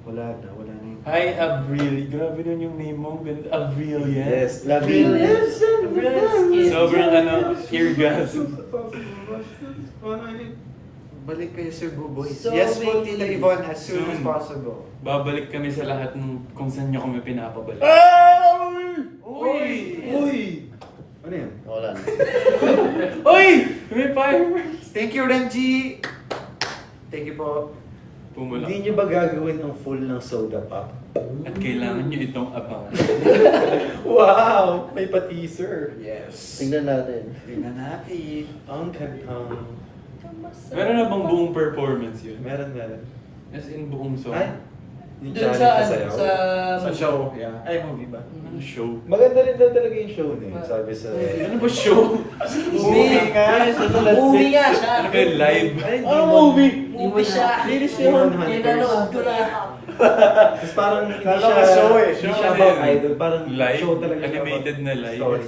[SPEAKER 1] Wala na yun.
[SPEAKER 2] Hi, Avril. Grabe nun yung name mo. Ganda. Avril yan.
[SPEAKER 5] Yes.
[SPEAKER 4] Love you.
[SPEAKER 2] Sobrang eargasm.
[SPEAKER 1] Balik kayo, Sir Buboy.
[SPEAKER 3] So
[SPEAKER 1] Yes po,
[SPEAKER 3] many-
[SPEAKER 1] Tita Yvonne, as soon as
[SPEAKER 2] Soon.
[SPEAKER 1] possible.
[SPEAKER 2] Babalik kami sa lahat ng kung saan nyo kami pinapabalik.
[SPEAKER 1] Uy!
[SPEAKER 5] Uy! Ano yan?
[SPEAKER 4] Wala na.
[SPEAKER 2] Uy! May fireworks!
[SPEAKER 1] Thank you, Renji! Thank you po.
[SPEAKER 2] Pumula.
[SPEAKER 5] Hindi nyo ba gagawin ang full ng soda pop?
[SPEAKER 2] At kailangan nyo itong abangan.
[SPEAKER 5] Wow! May pa-teaser.
[SPEAKER 1] Yes.
[SPEAKER 4] Tingnan natin.
[SPEAKER 1] Tingnan natin.
[SPEAKER 5] Ang kantang...
[SPEAKER 2] Meron na bang buong performance yun?
[SPEAKER 5] Meron.
[SPEAKER 2] As in buong song?
[SPEAKER 5] Ay! Yung
[SPEAKER 3] Doon
[SPEAKER 5] challenge
[SPEAKER 3] sa,
[SPEAKER 5] na sayaw.
[SPEAKER 1] Sa show, yeah. Ay, movie ba?
[SPEAKER 2] Anong show?
[SPEAKER 5] Maganda rin daw talaga yung show niya. Sabi sa...
[SPEAKER 2] Ano ba show?
[SPEAKER 1] Movie nga.
[SPEAKER 3] Movie nga siya.
[SPEAKER 2] Ano ba yun? Live?
[SPEAKER 3] Movie siya.
[SPEAKER 5] Linis yun.
[SPEAKER 3] Pinanood ko na.
[SPEAKER 5] Tapos parang hindi
[SPEAKER 1] Kala
[SPEAKER 5] siya...
[SPEAKER 1] ko show eh.
[SPEAKER 5] Hindi
[SPEAKER 2] Show
[SPEAKER 5] siya
[SPEAKER 2] kasi
[SPEAKER 5] about
[SPEAKER 2] yun.
[SPEAKER 5] idol. Parang
[SPEAKER 2] Live?
[SPEAKER 5] show talaga siya
[SPEAKER 2] Animated
[SPEAKER 5] about
[SPEAKER 2] na live?
[SPEAKER 5] story.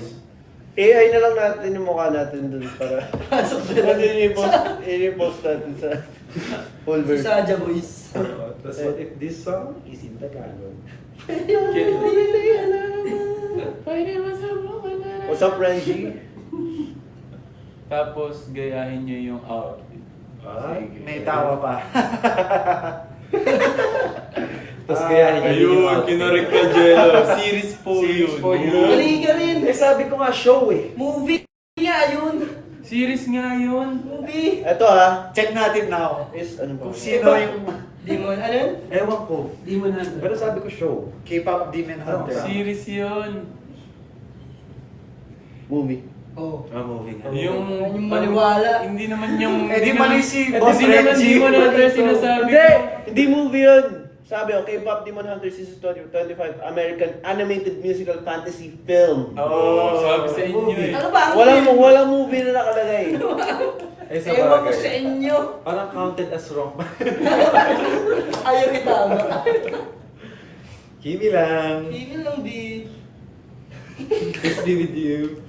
[SPEAKER 4] AI na lang natin yung mukha natin dun para...
[SPEAKER 3] Pasok
[SPEAKER 4] Kasi i-post natin sa full
[SPEAKER 3] Si
[SPEAKER 4] version.
[SPEAKER 3] Saja Boys.
[SPEAKER 5] Tapos what if this song is in Tagalog?
[SPEAKER 4] What's up, Renji?
[SPEAKER 2] Tapos gayahin nyo yung outfit. Sige.
[SPEAKER 1] May tawa pa.
[SPEAKER 5] Tapos kaya
[SPEAKER 2] Ayun, kinorek ka, Jello. Series po
[SPEAKER 1] Series
[SPEAKER 2] yun.
[SPEAKER 1] po yun.
[SPEAKER 3] Mali ka rin.
[SPEAKER 5] Eh sabi ko nga show eh.
[SPEAKER 3] Movie nga yun.
[SPEAKER 2] Series nga yun.
[SPEAKER 3] Movie.
[SPEAKER 4] Ito
[SPEAKER 1] Check natin now.
[SPEAKER 4] is ano ba?
[SPEAKER 1] Kung sino yung
[SPEAKER 3] Demon, ano yun?
[SPEAKER 5] Ewan ko.
[SPEAKER 3] Demon Hunter.
[SPEAKER 5] Pero sabi ko show.
[SPEAKER 1] K-pop Demon Hunter.
[SPEAKER 2] Series yun.
[SPEAKER 4] Movie.
[SPEAKER 3] Oh.
[SPEAKER 5] movie nga.
[SPEAKER 3] Yung maniwala.
[SPEAKER 2] Hindi naman yung...
[SPEAKER 1] Eh, di mali si
[SPEAKER 2] Eh,
[SPEAKER 1] Boss
[SPEAKER 2] di naman
[SPEAKER 1] Reggie.
[SPEAKER 2] Demon Hunter sinasabi
[SPEAKER 4] Hindi!
[SPEAKER 2] ko.
[SPEAKER 4] Hindi movie yun! Sabi ko, K-pop Demon Hunter Season 2025 American Animated Musical Fantasy Film.
[SPEAKER 2] Oo, sabi sa inyo eh.
[SPEAKER 3] Ano ba? Ang
[SPEAKER 4] Walang movie na nakalagay.
[SPEAKER 5] Eh sa
[SPEAKER 3] Ewan ko
[SPEAKER 5] bagay.
[SPEAKER 3] sa inyo.
[SPEAKER 5] Parang counted as wrong.
[SPEAKER 3] Ayaw itama.
[SPEAKER 5] Kimi lang.
[SPEAKER 3] Hindi lang di.
[SPEAKER 5] Let's be with you.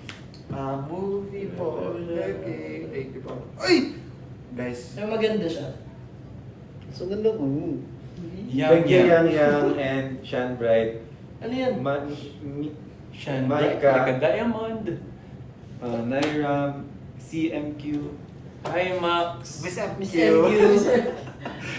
[SPEAKER 1] Movie po. Okay. Thank you po. Ay! Guys.
[SPEAKER 3] Pero maganda siya.
[SPEAKER 4] So, ganda ko.
[SPEAKER 5] Thank you, Yang and Sean Bright.
[SPEAKER 3] Ano yan?
[SPEAKER 2] Shan,
[SPEAKER 5] Micah.
[SPEAKER 2] like a diamond.
[SPEAKER 5] Nairam, CMQ.
[SPEAKER 2] Hi, Max.
[SPEAKER 1] Miss MQ.
[SPEAKER 3] Miss MQ.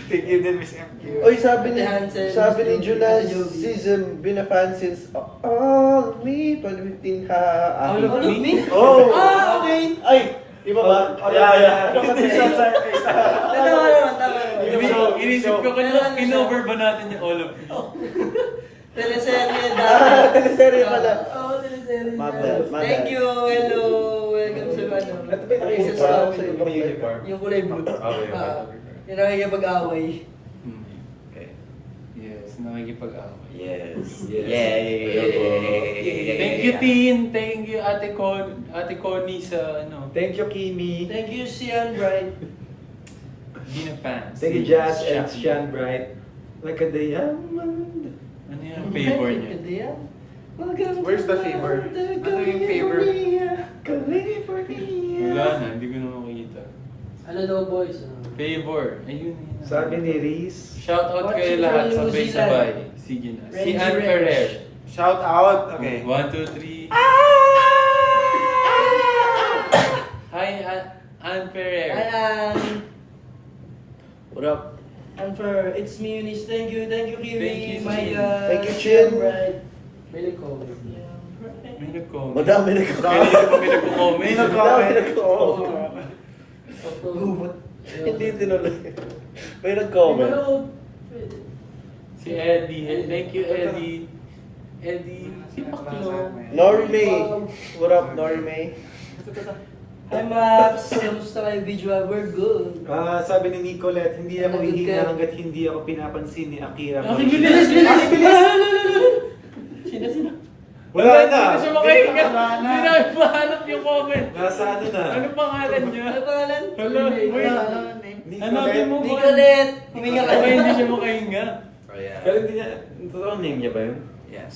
[SPEAKER 1] Thank you din, Miss MQ.
[SPEAKER 4] Oy, sabi ni
[SPEAKER 3] Hansen,
[SPEAKER 4] Junas
[SPEAKER 3] Ate Jovi.
[SPEAKER 4] season been a fan since All of Me 2015 ha.
[SPEAKER 3] All of me?
[SPEAKER 4] Oh.
[SPEAKER 3] Ah, okay.
[SPEAKER 4] Ay, iba ba?
[SPEAKER 5] Yeah.
[SPEAKER 1] Ano ka isa sa isa?
[SPEAKER 3] Tama naman, tama naman.
[SPEAKER 2] Inisip ko kung kinover ba natin yung all of you.
[SPEAKER 3] Teleserye
[SPEAKER 4] Ah,
[SPEAKER 3] dati.
[SPEAKER 4] teleserye pala.
[SPEAKER 3] Oo, teleserye.
[SPEAKER 4] My bad, my
[SPEAKER 3] Thank
[SPEAKER 4] bad.
[SPEAKER 3] you, hello. Welcome sa ano.
[SPEAKER 5] Ito ba yung
[SPEAKER 3] Princess
[SPEAKER 5] uniform?
[SPEAKER 3] Family.
[SPEAKER 5] Ito ba yung uniform?
[SPEAKER 3] Yung kulay blue.
[SPEAKER 5] Okay.
[SPEAKER 3] Yung nakikipag-away.
[SPEAKER 5] Okay.
[SPEAKER 2] Yes, nakikipag-away.
[SPEAKER 5] Yes.
[SPEAKER 2] Thank you, Tin. Thank you, Ate Connie sa ano.
[SPEAKER 5] Thank you, Kimi.
[SPEAKER 3] Thank you, Sian Bright.
[SPEAKER 2] Dina fans.
[SPEAKER 5] Thank you, Jazz and Sean Bright. Like a diamond.
[SPEAKER 2] Ano yung favor niya?
[SPEAKER 1] Where's the favor? Ano yung favor?
[SPEAKER 5] California.
[SPEAKER 2] Wala na, hindi ko na makita.
[SPEAKER 3] Ano daw, boys?
[SPEAKER 2] Favor. Ayun.
[SPEAKER 5] Sabi ni Reese.
[SPEAKER 2] Shout out kayo
[SPEAKER 3] Watching
[SPEAKER 2] lahat,
[SPEAKER 3] from New
[SPEAKER 2] sabay-sabay. Sige na. Si
[SPEAKER 3] Renji
[SPEAKER 2] Ann
[SPEAKER 3] Renji.
[SPEAKER 2] Ferrer.
[SPEAKER 1] Shout out. Okay.
[SPEAKER 2] 1, 2, 3. Hi, Ann Ferrer.
[SPEAKER 3] Hi,
[SPEAKER 4] What up?
[SPEAKER 3] And for it's me, Eunice. Thank you,
[SPEAKER 2] Thank
[SPEAKER 3] Kiwi,
[SPEAKER 2] you,
[SPEAKER 3] Maya.
[SPEAKER 4] Thank you, Chin.
[SPEAKER 3] Really cool.
[SPEAKER 2] May nag-comment.
[SPEAKER 4] Madami na
[SPEAKER 2] May nag-comment.
[SPEAKER 1] May
[SPEAKER 4] Madami
[SPEAKER 1] nag-comment.
[SPEAKER 4] nag-comment.
[SPEAKER 3] Gumot.
[SPEAKER 4] Hindi tinuloy. May nag-comment.
[SPEAKER 2] Si Eddie. Thank you, Eddie. Eddie. Si Paklo.
[SPEAKER 4] Nori May. What up, Nori May?
[SPEAKER 3] Hi, Maps. Kamusta kayo, visual? We're good.
[SPEAKER 5] Sabi ni Nicolette, hindi ako
[SPEAKER 3] Good
[SPEAKER 5] hihina
[SPEAKER 3] ka.
[SPEAKER 5] hanggat hindi ako pinapansin ni Akira.
[SPEAKER 2] Bilis! Sino?
[SPEAKER 5] Wala na!
[SPEAKER 2] Hindi na siya makahinga.
[SPEAKER 1] Wala na.
[SPEAKER 2] Hindi na mahanap yung comment.
[SPEAKER 5] Nasa ano na?
[SPEAKER 2] Ano pangalan niya?
[SPEAKER 3] Ano pangalan?
[SPEAKER 2] Hello.
[SPEAKER 1] Wala na name.
[SPEAKER 2] Hanapin mo
[SPEAKER 3] Di
[SPEAKER 2] ba?
[SPEAKER 3] ko let. Huminga ka.
[SPEAKER 2] Baka hindi siya makahinga.
[SPEAKER 5] Pero hindi niya, totoong name niya ba yun?
[SPEAKER 1] Yes.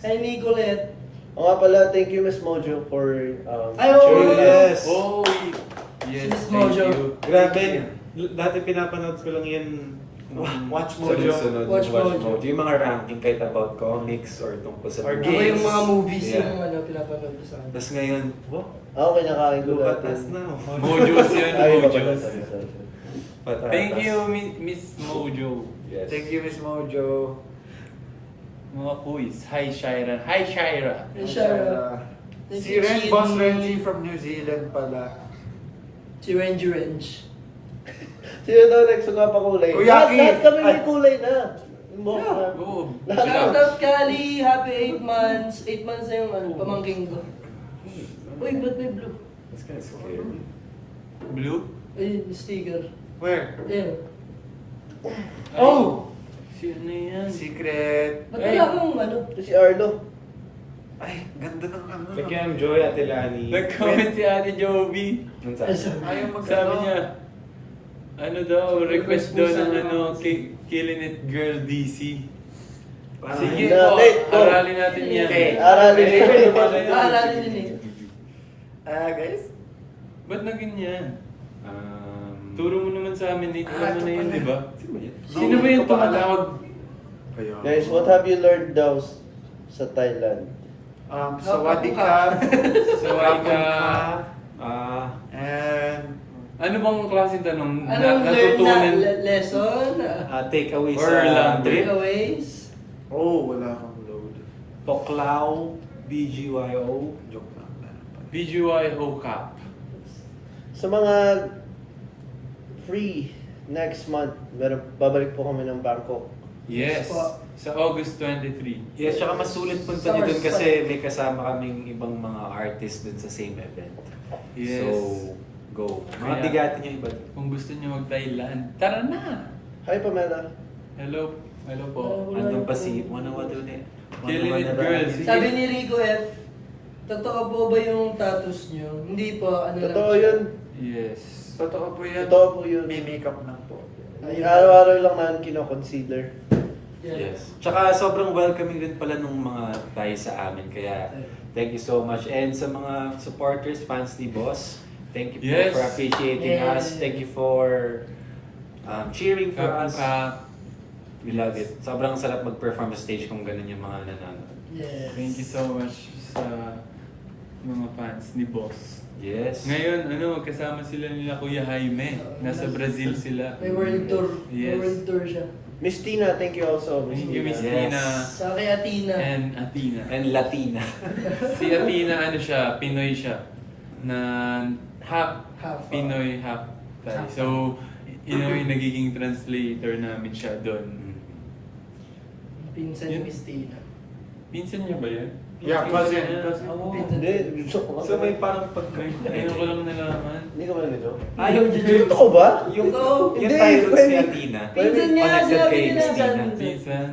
[SPEAKER 3] Hi, Nicolette.
[SPEAKER 4] O nga pala, thank you Miss Mojo for
[SPEAKER 3] Ay, oo.
[SPEAKER 4] featuring us.
[SPEAKER 5] Yes!
[SPEAKER 2] Oh, yes,
[SPEAKER 3] Sis
[SPEAKER 2] thank
[SPEAKER 3] Mojo.
[SPEAKER 2] you.
[SPEAKER 5] Grabe, dati pinapanood ko lang yan.
[SPEAKER 1] Watch Mojo.
[SPEAKER 5] Sunod-sunod,
[SPEAKER 3] Watch
[SPEAKER 5] Watch
[SPEAKER 3] Mojo.
[SPEAKER 5] Mojo. Yung mga ranking kahit about comics or tungkol sa
[SPEAKER 1] Or
[SPEAKER 3] Ako
[SPEAKER 1] games.
[SPEAKER 3] yung mga movies
[SPEAKER 5] Yeah.
[SPEAKER 3] yung ano, pinapanood ko sa akin.
[SPEAKER 5] Tapos ngayon, wow,
[SPEAKER 4] Ako kinakain ko
[SPEAKER 5] look at
[SPEAKER 4] dati.
[SPEAKER 5] us now.
[SPEAKER 2] Mojos yun,
[SPEAKER 4] Ay, iba pala.
[SPEAKER 2] Mojos.
[SPEAKER 4] Sorry.
[SPEAKER 5] Patatas.
[SPEAKER 2] Thank you, Miss Mojo.
[SPEAKER 5] Yes.
[SPEAKER 1] Thank you, Miss Mojo.
[SPEAKER 2] Mga quiz. Hi, Shaira. Hi, Shaira.
[SPEAKER 3] Hey, Shara. Thank
[SPEAKER 1] Si
[SPEAKER 3] you,
[SPEAKER 1] Ren,
[SPEAKER 3] Chin.
[SPEAKER 1] Boss Renzi from New Zealand pala.
[SPEAKER 3] Si Range.
[SPEAKER 4] Sino daw next nga pa kulay?
[SPEAKER 1] Kuya Aki.
[SPEAKER 4] Lahat kami may kulay na. Mo na.
[SPEAKER 2] Oo.
[SPEAKER 3] Shout out Kali, happy 8 months. 8 months na yung ano, pamangking ko. Uy, ba't may blue?
[SPEAKER 5] That's kind of scary.
[SPEAKER 2] Blue?
[SPEAKER 3] Ay, sticker.
[SPEAKER 1] Where?
[SPEAKER 3] Ayun.
[SPEAKER 2] Ay,
[SPEAKER 1] Oh!
[SPEAKER 2] Si ano yan?
[SPEAKER 1] Secret.
[SPEAKER 3] Ba't
[SPEAKER 2] Ay.
[SPEAKER 3] wala akong ano?
[SPEAKER 4] Ito si Arlo.
[SPEAKER 1] Ay, ganda ng ano.
[SPEAKER 5] Thank you, I'm Joy Atilani.
[SPEAKER 2] Nag-comment si Ate Joby.
[SPEAKER 5] Ano
[SPEAKER 3] Ay,
[SPEAKER 5] sabi?
[SPEAKER 3] sorry.
[SPEAKER 1] Ayaw mag
[SPEAKER 2] Sabi niya, ano daw, request daw ng ano, Killing It Girl DC. Sige po,
[SPEAKER 4] Go.
[SPEAKER 2] aralin natin yan.
[SPEAKER 1] Okay.
[SPEAKER 4] Aralin nito.
[SPEAKER 3] Aalala din eh.
[SPEAKER 1] Guys.
[SPEAKER 2] Ba't na ganyan?
[SPEAKER 5] Um,
[SPEAKER 2] Turo mo naman sa amin, Nick. Alam mo
[SPEAKER 1] ito
[SPEAKER 2] na yun,
[SPEAKER 1] pala.
[SPEAKER 2] di ba?
[SPEAKER 5] Sino ba yan?
[SPEAKER 2] Sino ba yung tumatawag?
[SPEAKER 1] Ayun.
[SPEAKER 4] Guys, what have you learned daw sa Thailand?
[SPEAKER 1] Sawadee ka.
[SPEAKER 2] Sawadee ka.
[SPEAKER 5] Ah,
[SPEAKER 1] And
[SPEAKER 2] Ano bang klaseng tanong?
[SPEAKER 3] Anong learn na lesson?
[SPEAKER 5] Takeaway
[SPEAKER 2] Or
[SPEAKER 5] sa
[SPEAKER 2] lang
[SPEAKER 5] trip.
[SPEAKER 3] Takeaways?
[SPEAKER 1] Oh, wala akong load.
[SPEAKER 5] Poklao, BGYO.
[SPEAKER 1] Joke lang. meron pa.
[SPEAKER 2] BGYO Cup.
[SPEAKER 4] Sa mga free next month, babalik po kami ng Bangkok.
[SPEAKER 2] Yes. Sa August 23.
[SPEAKER 5] Yes, tsaka mas sulit punta
[SPEAKER 3] Summer
[SPEAKER 5] niyo dun
[SPEAKER 3] spot.
[SPEAKER 5] kasi may kasama kaming ibang mga artists dun sa same event.
[SPEAKER 2] Yes.
[SPEAKER 5] So, go. Mga
[SPEAKER 2] Kaya-
[SPEAKER 5] bigatin yung iba.
[SPEAKER 2] Kung gusto niyo mag-Thailand, tara na!
[SPEAKER 4] Hi, Pamela.
[SPEAKER 2] Hello. Hello po.
[SPEAKER 5] Andun pa si, ano doon eh.
[SPEAKER 2] Killing it, girls.
[SPEAKER 3] Sabi ni Rico F, totoo po ba yung tattoos nyo? Hindi po, ano lang.
[SPEAKER 4] Totoo yun.
[SPEAKER 2] Yes.
[SPEAKER 1] Totoo po yan.
[SPEAKER 4] Totoo po yun.
[SPEAKER 1] May makeup lang po.
[SPEAKER 4] Araw-araw lang namin kino-concealer.
[SPEAKER 5] Yes. Tsaka sobrang welcoming din pala nung mga tayo sa amin. Kaya, thank you so much. And sa mga supporters, fans ni Boss, thank you po
[SPEAKER 2] Yes.
[SPEAKER 5] for appreciating
[SPEAKER 3] Yeah.
[SPEAKER 5] us. Thank you for cheering for us. We love it. Sobrang sarap mag-perform sa stage kung ganun yung mga nanonood.
[SPEAKER 3] Yes.
[SPEAKER 2] Thank you so much sa mga fans ni Boss.
[SPEAKER 5] Yes.
[SPEAKER 2] Ngayon, kasama sila nila Kuya Jaime. Nasa Brazil sila.
[SPEAKER 3] May world tour. May
[SPEAKER 2] Yes.
[SPEAKER 3] world tour siya.
[SPEAKER 4] Miss Tina, thank you also.
[SPEAKER 2] Thank you, Miss
[SPEAKER 5] Yes.
[SPEAKER 2] Tina.
[SPEAKER 3] Sa kay Athena.
[SPEAKER 2] And Athena.
[SPEAKER 5] And Latina.
[SPEAKER 2] Si Athena, siya, Pinoy siya. Na half
[SPEAKER 3] Half,
[SPEAKER 2] Pinoy, half Thai.
[SPEAKER 3] Half.
[SPEAKER 2] So, yung nagiging translator namin siya doon.
[SPEAKER 3] Pinsan ni
[SPEAKER 2] Yun.
[SPEAKER 3] Miss Tina.
[SPEAKER 2] Pinsan niya ba yan?
[SPEAKER 1] Yeah, cousin. Cousin.
[SPEAKER 2] Oo.
[SPEAKER 3] Pinsan
[SPEAKER 4] Hindi, joke lang.
[SPEAKER 5] So may parang pagka...
[SPEAKER 2] Ayun ko lang nalaman.
[SPEAKER 4] Hindi ka ba nag-joke?
[SPEAKER 5] yung
[SPEAKER 4] Totoo ba?
[SPEAKER 5] Yung,
[SPEAKER 3] Totoo.
[SPEAKER 5] yung
[SPEAKER 4] Hindi,
[SPEAKER 5] title si
[SPEAKER 4] pwede.
[SPEAKER 5] Athena.
[SPEAKER 3] Pinsan niya,
[SPEAKER 5] Connected
[SPEAKER 3] sinabi
[SPEAKER 5] kay
[SPEAKER 3] niya
[SPEAKER 5] Miss
[SPEAKER 3] na
[SPEAKER 5] Tina.
[SPEAKER 2] Pinsan.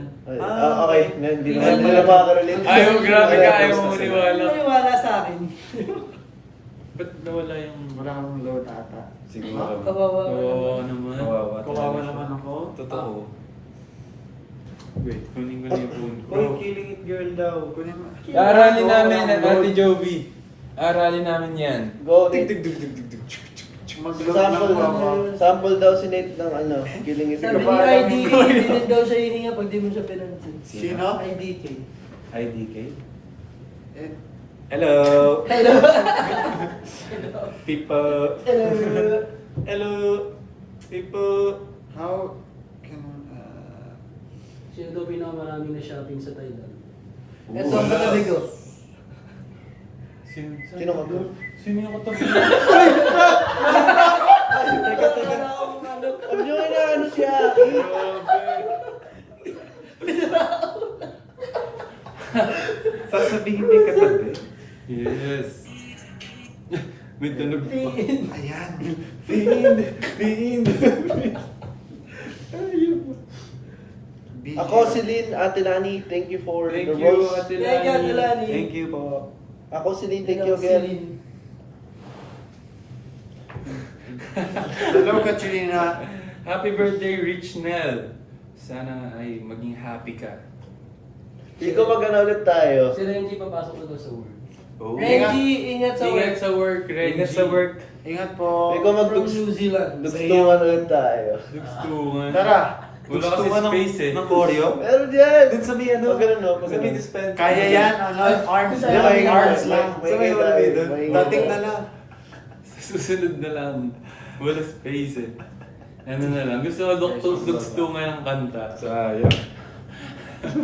[SPEAKER 4] Okay, hindi
[SPEAKER 2] Pinsan
[SPEAKER 4] naman
[SPEAKER 2] niya.
[SPEAKER 4] pala makaka-relate.
[SPEAKER 2] Ayaw, grabe ka. Ayaw mo
[SPEAKER 5] Basta sila.
[SPEAKER 2] maniwala.
[SPEAKER 3] Maniwala sa akin.
[SPEAKER 2] Ba't nawala yung...
[SPEAKER 1] Wala akong load ata.
[SPEAKER 5] Siguro.
[SPEAKER 3] Kawawa.
[SPEAKER 2] Kawawa naman.
[SPEAKER 5] Kawawa.
[SPEAKER 1] Kawawa naman ako.
[SPEAKER 5] Totoo.
[SPEAKER 2] Wait, kunin ko na yung phone ko.
[SPEAKER 5] Hoy, killing it girl daw.
[SPEAKER 1] Kunin mo.
[SPEAKER 2] Aralin namin
[SPEAKER 1] Wala akong
[SPEAKER 2] Ate
[SPEAKER 1] load.
[SPEAKER 2] Jovi. Aralin namin yan.
[SPEAKER 4] Go,
[SPEAKER 5] Dig,
[SPEAKER 4] Nate.
[SPEAKER 5] dig, dig, dig, dig, dig.
[SPEAKER 1] Mag-load lang
[SPEAKER 4] Sample,
[SPEAKER 1] po ako.
[SPEAKER 4] sample daw si Nate ng Killing It.
[SPEAKER 3] Sabi ni
[SPEAKER 1] Kapalan mo.
[SPEAKER 3] IDK, hindi din daw siya hihinga pag di mo siya pinansin.
[SPEAKER 1] Sino?
[SPEAKER 3] IDK.
[SPEAKER 5] IDK.
[SPEAKER 1] Eh,
[SPEAKER 5] Hello.
[SPEAKER 3] Hello.
[SPEAKER 5] People.
[SPEAKER 3] Hello.
[SPEAKER 5] Hello. People.
[SPEAKER 1] how can...
[SPEAKER 6] Sino daw pinakamaraming na shopping sa Thailand?
[SPEAKER 3] Ito ang katabi ko.
[SPEAKER 4] Sino ka ba?
[SPEAKER 2] Sino yung katabi?
[SPEAKER 4] Sabi nyo na ano siya.
[SPEAKER 5] Sasabihin may katabi.
[SPEAKER 2] Yes. May tunog pa.
[SPEAKER 1] Ayan.
[SPEAKER 5] Fiend.
[SPEAKER 4] Ako si Lynn, Ate Lani, thank you for
[SPEAKER 2] Thank
[SPEAKER 4] the
[SPEAKER 2] you,
[SPEAKER 4] rose.
[SPEAKER 2] Ate
[SPEAKER 3] Thank you, Ate
[SPEAKER 2] Lani.
[SPEAKER 3] Lani.
[SPEAKER 5] Thank you po.
[SPEAKER 4] Ako si Lynn, thank you again.
[SPEAKER 1] Hello, Katrina.
[SPEAKER 2] Happy birthday, Rich Nell. Sana ay maging happy ka.
[SPEAKER 4] Hindi ko magana ulit tayo.
[SPEAKER 6] Si Renji papasok na daw sa work.
[SPEAKER 5] Oh.
[SPEAKER 3] Reggie, ingat sa
[SPEAKER 2] Ingat
[SPEAKER 3] work.
[SPEAKER 2] sa work, Reggie.
[SPEAKER 5] Ingat sa work.
[SPEAKER 1] Ingat po.
[SPEAKER 4] Hindi ko
[SPEAKER 3] From New Zealand.
[SPEAKER 4] magdugtungan ulit tayo.
[SPEAKER 2] Dugtungan.
[SPEAKER 1] Tara.
[SPEAKER 2] Wala kasi space eh.
[SPEAKER 5] Ng choreo.
[SPEAKER 4] Meron yan!
[SPEAKER 5] Dun sa may ano.
[SPEAKER 4] Pag ganun, no? Pag
[SPEAKER 5] Sa may
[SPEAKER 4] ganun.
[SPEAKER 5] dispenser.
[SPEAKER 1] Kaya yan. Arms
[SPEAKER 3] Hindi,
[SPEAKER 1] lang.
[SPEAKER 4] may-
[SPEAKER 1] Arms lang.
[SPEAKER 4] may-
[SPEAKER 5] Sa may wala dito.
[SPEAKER 1] Dating na lang.
[SPEAKER 2] Susunod na lang. Wala space eh. Ano na lang. Gusto ko dugtungan ng kanta.
[SPEAKER 5] Sayang.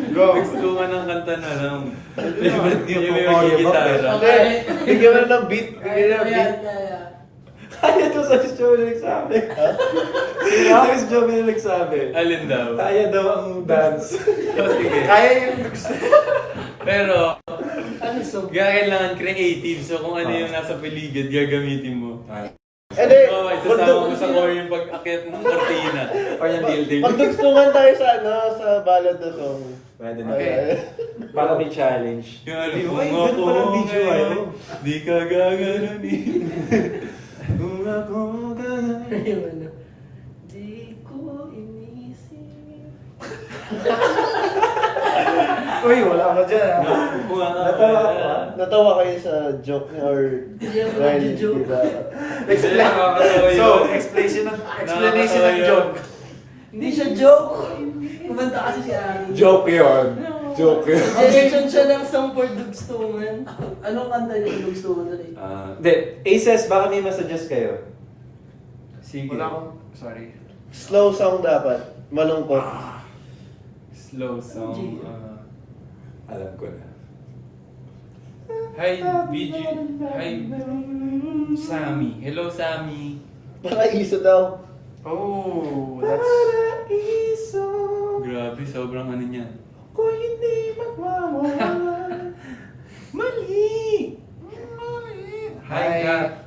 [SPEAKER 1] Go.
[SPEAKER 2] Dugtungan ng kanta na lang.
[SPEAKER 5] Favorite niyo
[SPEAKER 2] Yung
[SPEAKER 5] po,
[SPEAKER 2] may
[SPEAKER 5] choreo ba?
[SPEAKER 2] gitara.
[SPEAKER 4] Okay, bigyan mo na ng beat. Bigyan na ng beat.
[SPEAKER 5] Kaya to sa Miss Joey na nagsabi. Sa Miss Joey na nagsabi.
[SPEAKER 2] Alin daw?
[SPEAKER 5] Kaya daw ang dance.
[SPEAKER 2] Oh, sige.
[SPEAKER 1] Kaya yung gusto.
[SPEAKER 2] Pero,
[SPEAKER 3] Ano so?
[SPEAKER 2] kailangan creative. So kung ano yung nasa paligid, gagamitin mo.
[SPEAKER 4] Hindi,
[SPEAKER 2] Oo, isasama mo sa core yung pag-akit ng kortina.
[SPEAKER 5] Or yung building.
[SPEAKER 4] Magdugtungan tayo sa sa ballad na song.
[SPEAKER 5] Pwede na.
[SPEAKER 1] Okay.
[SPEAKER 5] Para may challenge.
[SPEAKER 2] Yung
[SPEAKER 5] Ay,
[SPEAKER 2] kung
[SPEAKER 5] ganun
[SPEAKER 2] ako
[SPEAKER 5] pala ang video,
[SPEAKER 2] ngayon,
[SPEAKER 5] ano?
[SPEAKER 2] di ka gaganunin.
[SPEAKER 5] Kung ako gano'n.
[SPEAKER 3] Yung ano. Di ko inisip.
[SPEAKER 1] Uy, wala ka dyan. ah.
[SPEAKER 4] Natawa ka ba? Natawa kayo sa joke niya or
[SPEAKER 3] Hindi ako
[SPEAKER 4] dahil
[SPEAKER 3] nagjo-joke.
[SPEAKER 4] di ba?
[SPEAKER 1] So, explanation ng joke.
[SPEAKER 3] Hindi siya joke. Kumanta kasi si Ari.
[SPEAKER 5] Joke yun. Joke yun.
[SPEAKER 3] Suggestion siya ng song for dugtungan.
[SPEAKER 6] Anong kanta niyo yung gusto mo na rin?
[SPEAKER 5] Hindi. Aces, baka may masuggest kayo.
[SPEAKER 2] Sige.
[SPEAKER 1] Wala akong, sorry.
[SPEAKER 4] Slow song dapat. Malungkot.
[SPEAKER 2] Slow song.
[SPEAKER 5] Alam ko na.
[SPEAKER 2] Hi, BG. Hi, Sammy. Hello, Sammy.
[SPEAKER 4] Paraiso daw.
[SPEAKER 1] Oh, that's...
[SPEAKER 4] Paraiso.
[SPEAKER 2] Grabe, sobrang ano niyan.
[SPEAKER 4] Ko hindi magmamahal. Mali.
[SPEAKER 2] Hi, Kat.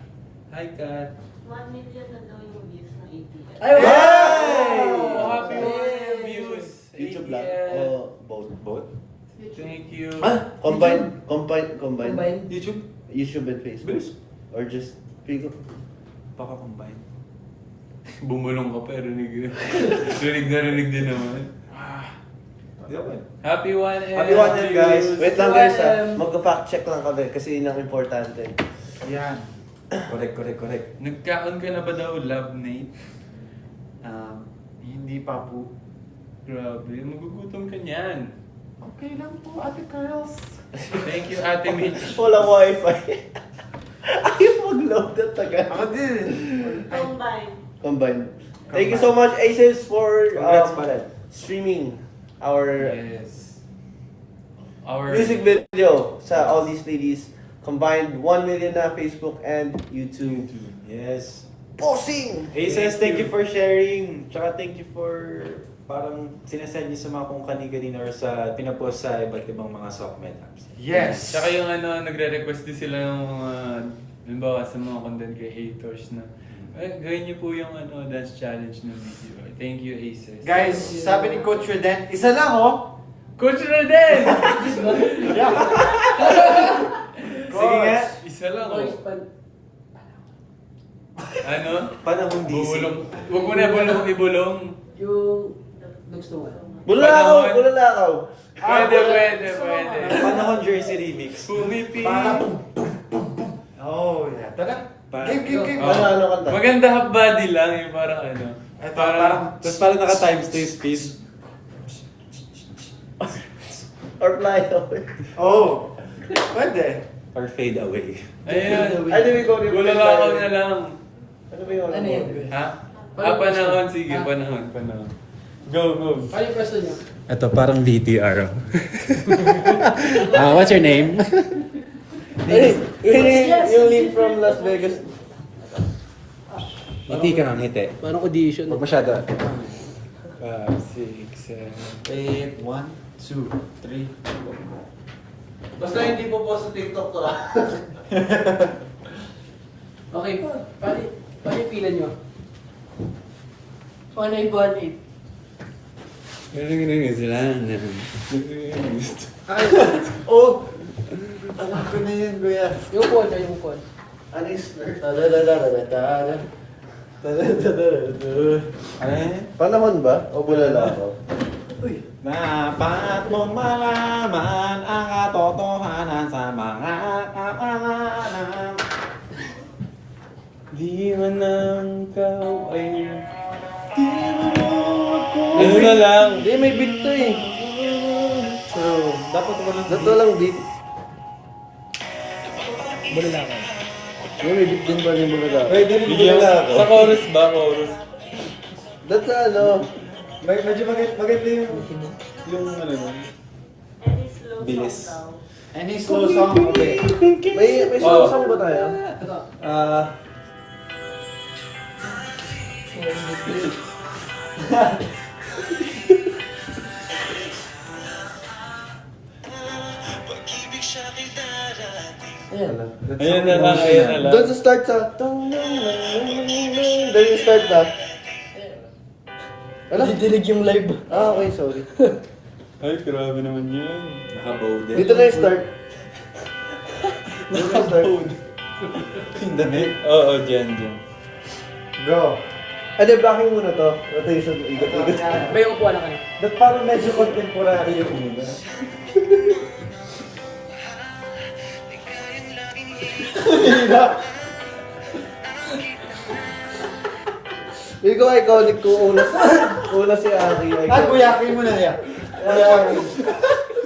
[SPEAKER 2] Hi, Kat.
[SPEAKER 7] 1 million na daw yung views ng ATL.
[SPEAKER 3] Ay, wow!
[SPEAKER 2] Oh, happy 1 million views.
[SPEAKER 4] YouTube lang.
[SPEAKER 2] ATL.
[SPEAKER 4] Oh, both.
[SPEAKER 5] Both?
[SPEAKER 2] Thank you.
[SPEAKER 4] Combine.
[SPEAKER 3] Combine.
[SPEAKER 5] YouTube?
[SPEAKER 4] YouTube and Facebook.
[SPEAKER 5] Bilis.
[SPEAKER 4] Or just Figo.
[SPEAKER 5] Baka combine.
[SPEAKER 2] Bumulong ka pa, rinig. rinig na rinig din naman.
[SPEAKER 5] Di ako eh.
[SPEAKER 2] Happy 1M.
[SPEAKER 5] Happy 1M, guys.
[SPEAKER 4] Wait lang guys ha.
[SPEAKER 3] 1M.
[SPEAKER 4] Magka-fact check lang kami kasi yun ang importante.
[SPEAKER 1] Yan.
[SPEAKER 5] Correct.
[SPEAKER 2] Nagkaon ka na ba daw, Love Nate?
[SPEAKER 1] Hindi pa po.
[SPEAKER 2] Grabe, magugutom ka niyan.
[SPEAKER 1] Okay lang po, Ate Carls.
[SPEAKER 2] Thank you, Ate Mitch.
[SPEAKER 4] Walang wifi. Ayaw mag-load na tagal.
[SPEAKER 1] Ako din.
[SPEAKER 4] Combine. Thank you so much Aces for
[SPEAKER 5] Congrats pala.
[SPEAKER 4] streaming our
[SPEAKER 2] Yes. Our
[SPEAKER 4] music video sa All These Ladies. Combined 1 million na Facebook and YouTube.
[SPEAKER 5] Yes.
[SPEAKER 4] Posing!
[SPEAKER 5] Aces, thank you for sharing. Tsaka thank you for parang sinasend niyo sa mga kung kani-kanina or sa pinapost sa iba't ibang mga Sockmed apps.
[SPEAKER 1] Yes.
[SPEAKER 2] Tsaka yung nagre-request din sila ng mga, halimbawa sa mga content creators na, gawin niyo po yung dance challenge ng video. Thank you, Aces.
[SPEAKER 1] Guys, sabi ni Coach Reden, isa lang oh.
[SPEAKER 2] Coach Reden!
[SPEAKER 5] Sige nga.
[SPEAKER 2] Isa lang
[SPEAKER 6] Boys,
[SPEAKER 2] oh. Ano?
[SPEAKER 5] Panahon DC.
[SPEAKER 2] Bubulong. Huwag mo na ibulong.
[SPEAKER 6] yung gusto mo.
[SPEAKER 4] Bulalakaw! Bulalakaw!
[SPEAKER 2] Pwede.
[SPEAKER 5] Panahon jersey remix.
[SPEAKER 2] Pumipi.
[SPEAKER 1] Oh, yeah. Tara. Game.
[SPEAKER 2] Oh.
[SPEAKER 4] Ano kanta?
[SPEAKER 2] Maganda half body lang, yung parang
[SPEAKER 1] Ito,
[SPEAKER 5] Tapos parang naka times 2 speed.
[SPEAKER 4] Or fly away.
[SPEAKER 1] Oh. Pwede.
[SPEAKER 5] Or fade away.
[SPEAKER 2] Ayun.
[SPEAKER 4] Ay, di, ikaw rin.
[SPEAKER 2] Bulalakaw na lang.
[SPEAKER 4] Ano ba yung
[SPEAKER 3] Ano yan?
[SPEAKER 2] Ha? Panahon. Sige, panahon. Go.
[SPEAKER 6] Ano yung question niyo?
[SPEAKER 5] Ito parang VTR. What's your name?
[SPEAKER 4] Yung lead from Las Vegas.
[SPEAKER 5] Ngiti ka nga, ngiti.
[SPEAKER 6] Parang audition.
[SPEAKER 5] Huwag masyado.
[SPEAKER 2] 5, 6, 7.
[SPEAKER 1] 8, 1, 2, 3.
[SPEAKER 4] Basta hindi po sa TikTok to
[SPEAKER 6] Okay, paano yung pila niyo?
[SPEAKER 3] 1818.
[SPEAKER 2] Ganun sila.
[SPEAKER 1] Oh! Alam ko na yun, kuya.
[SPEAKER 6] Yung call, yung call.
[SPEAKER 4] Anis. Panahon ba? O bulalakaw?
[SPEAKER 5] Dapat mong malaman ang katotohanan sa mga kapangalan.
[SPEAKER 2] Di man ang ikaw ay... Di man ako... Ano na lang?
[SPEAKER 4] Hindi, may beat to eh. So,
[SPEAKER 5] Dapat walang
[SPEAKER 4] walang beat.
[SPEAKER 3] Bulalakaw.
[SPEAKER 4] May beat din ba yung bulalakaw?
[SPEAKER 5] Pwede rin
[SPEAKER 2] Bigyan
[SPEAKER 5] bulalakaw.
[SPEAKER 2] sa chorus ba? Chorus.
[SPEAKER 4] That's
[SPEAKER 5] Medyo maganda yung ano nun. Bilis.
[SPEAKER 1] Any slow song? Okay.
[SPEAKER 4] May song ba tayo?
[SPEAKER 6] Ito.
[SPEAKER 3] Ayan.
[SPEAKER 2] Ayan na lang.
[SPEAKER 4] Doon sa start sa... Doon yung start na. Wala?
[SPEAKER 3] Didilig yung live.
[SPEAKER 4] Ah, okay, sorry.
[SPEAKER 2] Ay, grabe naman yun.
[SPEAKER 5] Naka-bowden.
[SPEAKER 4] Dito na yung start. Dito na yung start.
[SPEAKER 5] Yung damit.
[SPEAKER 2] Oo, dyan.
[SPEAKER 1] Go.
[SPEAKER 4] Ano, backing muna to. Rotation, ikot-ikot.
[SPEAKER 6] May upuan na kayo.
[SPEAKER 5] Ba't parang medyo contemporary yung una?
[SPEAKER 4] Hindi ko iconic ko una si Aki.
[SPEAKER 1] Ay, kuya, kayo mo na yan.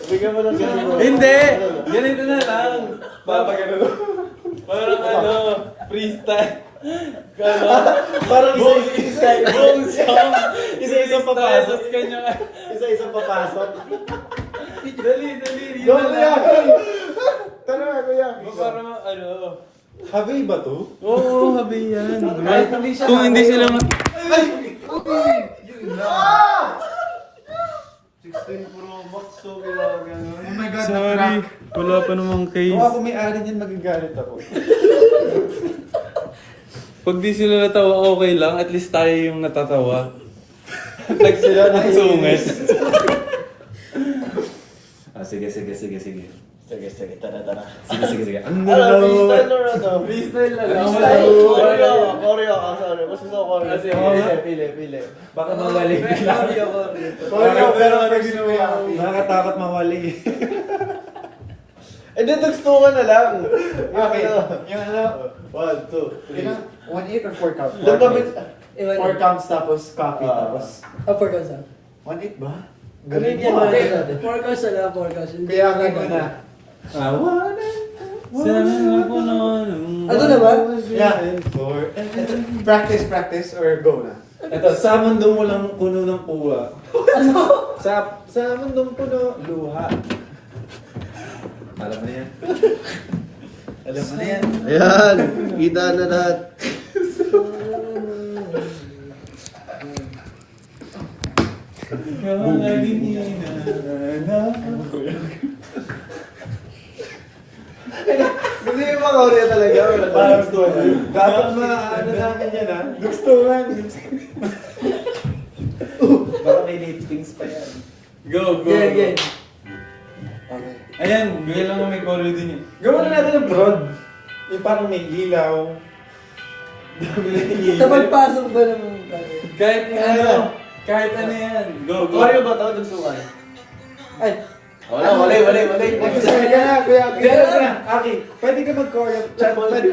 [SPEAKER 4] Bigyan mo ng ganun.
[SPEAKER 2] Hindi! Ganito na lang.
[SPEAKER 5] Papagano.
[SPEAKER 2] Parang ano, freestyle.
[SPEAKER 5] Parang isa-isa.
[SPEAKER 2] Buong song.
[SPEAKER 5] Isa-isang papasok.
[SPEAKER 2] Tapos kanya,
[SPEAKER 5] Isa-isang papasok.
[SPEAKER 2] dali,
[SPEAKER 5] Go, kuya! Tara, kuya!
[SPEAKER 2] Parang ano.
[SPEAKER 5] Habi ba to?
[SPEAKER 2] Oo, habi yan.
[SPEAKER 1] Kahit hindi siya
[SPEAKER 2] Kung hindi sila
[SPEAKER 4] 16 Pro Max, so kailangan.
[SPEAKER 1] Oh my God,
[SPEAKER 2] Sorry,
[SPEAKER 1] na-crack.
[SPEAKER 2] wala pa namang
[SPEAKER 5] Kung
[SPEAKER 2] case.
[SPEAKER 5] ako may-ari niyan, magagalit ako.
[SPEAKER 2] Pag di sila natawa, okay lang. At least tayo yung natatawa. Like sila ng sungis.
[SPEAKER 5] Sige. Sige, tara. Sige.
[SPEAKER 4] Ano, freestyle or ano?
[SPEAKER 2] Freestyle na lang.
[SPEAKER 4] Choreo ka, sorry. Mas gusto ko choreo. Pili.
[SPEAKER 5] Baka mawali.
[SPEAKER 4] Choreo, pero first mo yan.
[SPEAKER 5] Nakakatakot mawali.
[SPEAKER 4] And then, nagstukan na lang.
[SPEAKER 1] Okay.
[SPEAKER 4] Yung
[SPEAKER 1] Yung ano,
[SPEAKER 4] 1, 2, 3.
[SPEAKER 1] 1-8 or 4 counts?
[SPEAKER 4] Doon kami...
[SPEAKER 1] 4 counts tapos copy tapos...
[SPEAKER 3] For counts
[SPEAKER 1] 1-8 ba?
[SPEAKER 3] Galing yan natin. 4 counts na lang, 4 counts.
[SPEAKER 1] Kaya nga na.
[SPEAKER 3] Ano na ba?
[SPEAKER 1] Yeah. Practice or go na?
[SPEAKER 5] Ito, sa mundo mo lang puno ng puwa. Sa mundong puno, luha. Alam mo na yan.
[SPEAKER 1] Alam mo na yan.
[SPEAKER 4] Ayan, kita na lahat. Gusto yung mga choreo talaga.
[SPEAKER 5] Parang story. Dapat ano namin yan, ha? Gustuhan. Baka may liftings pa yan.
[SPEAKER 2] Go.
[SPEAKER 3] Game.
[SPEAKER 1] Okay.
[SPEAKER 2] Ayan, gawin lang may choreo din yun.
[SPEAKER 5] Gawa na natin ng broad. Yung parang may ilaw. Dami na yung ilaw.
[SPEAKER 3] Sa pagpasok ba ng
[SPEAKER 2] Kahit ano yan. Go.
[SPEAKER 4] Choreo ba ito? Nagsukan?
[SPEAKER 3] Ay,
[SPEAKER 4] Mali.
[SPEAKER 1] Mag-start ka na, kuya.
[SPEAKER 5] Kaya na, Aki, pwede ka mag-choreo.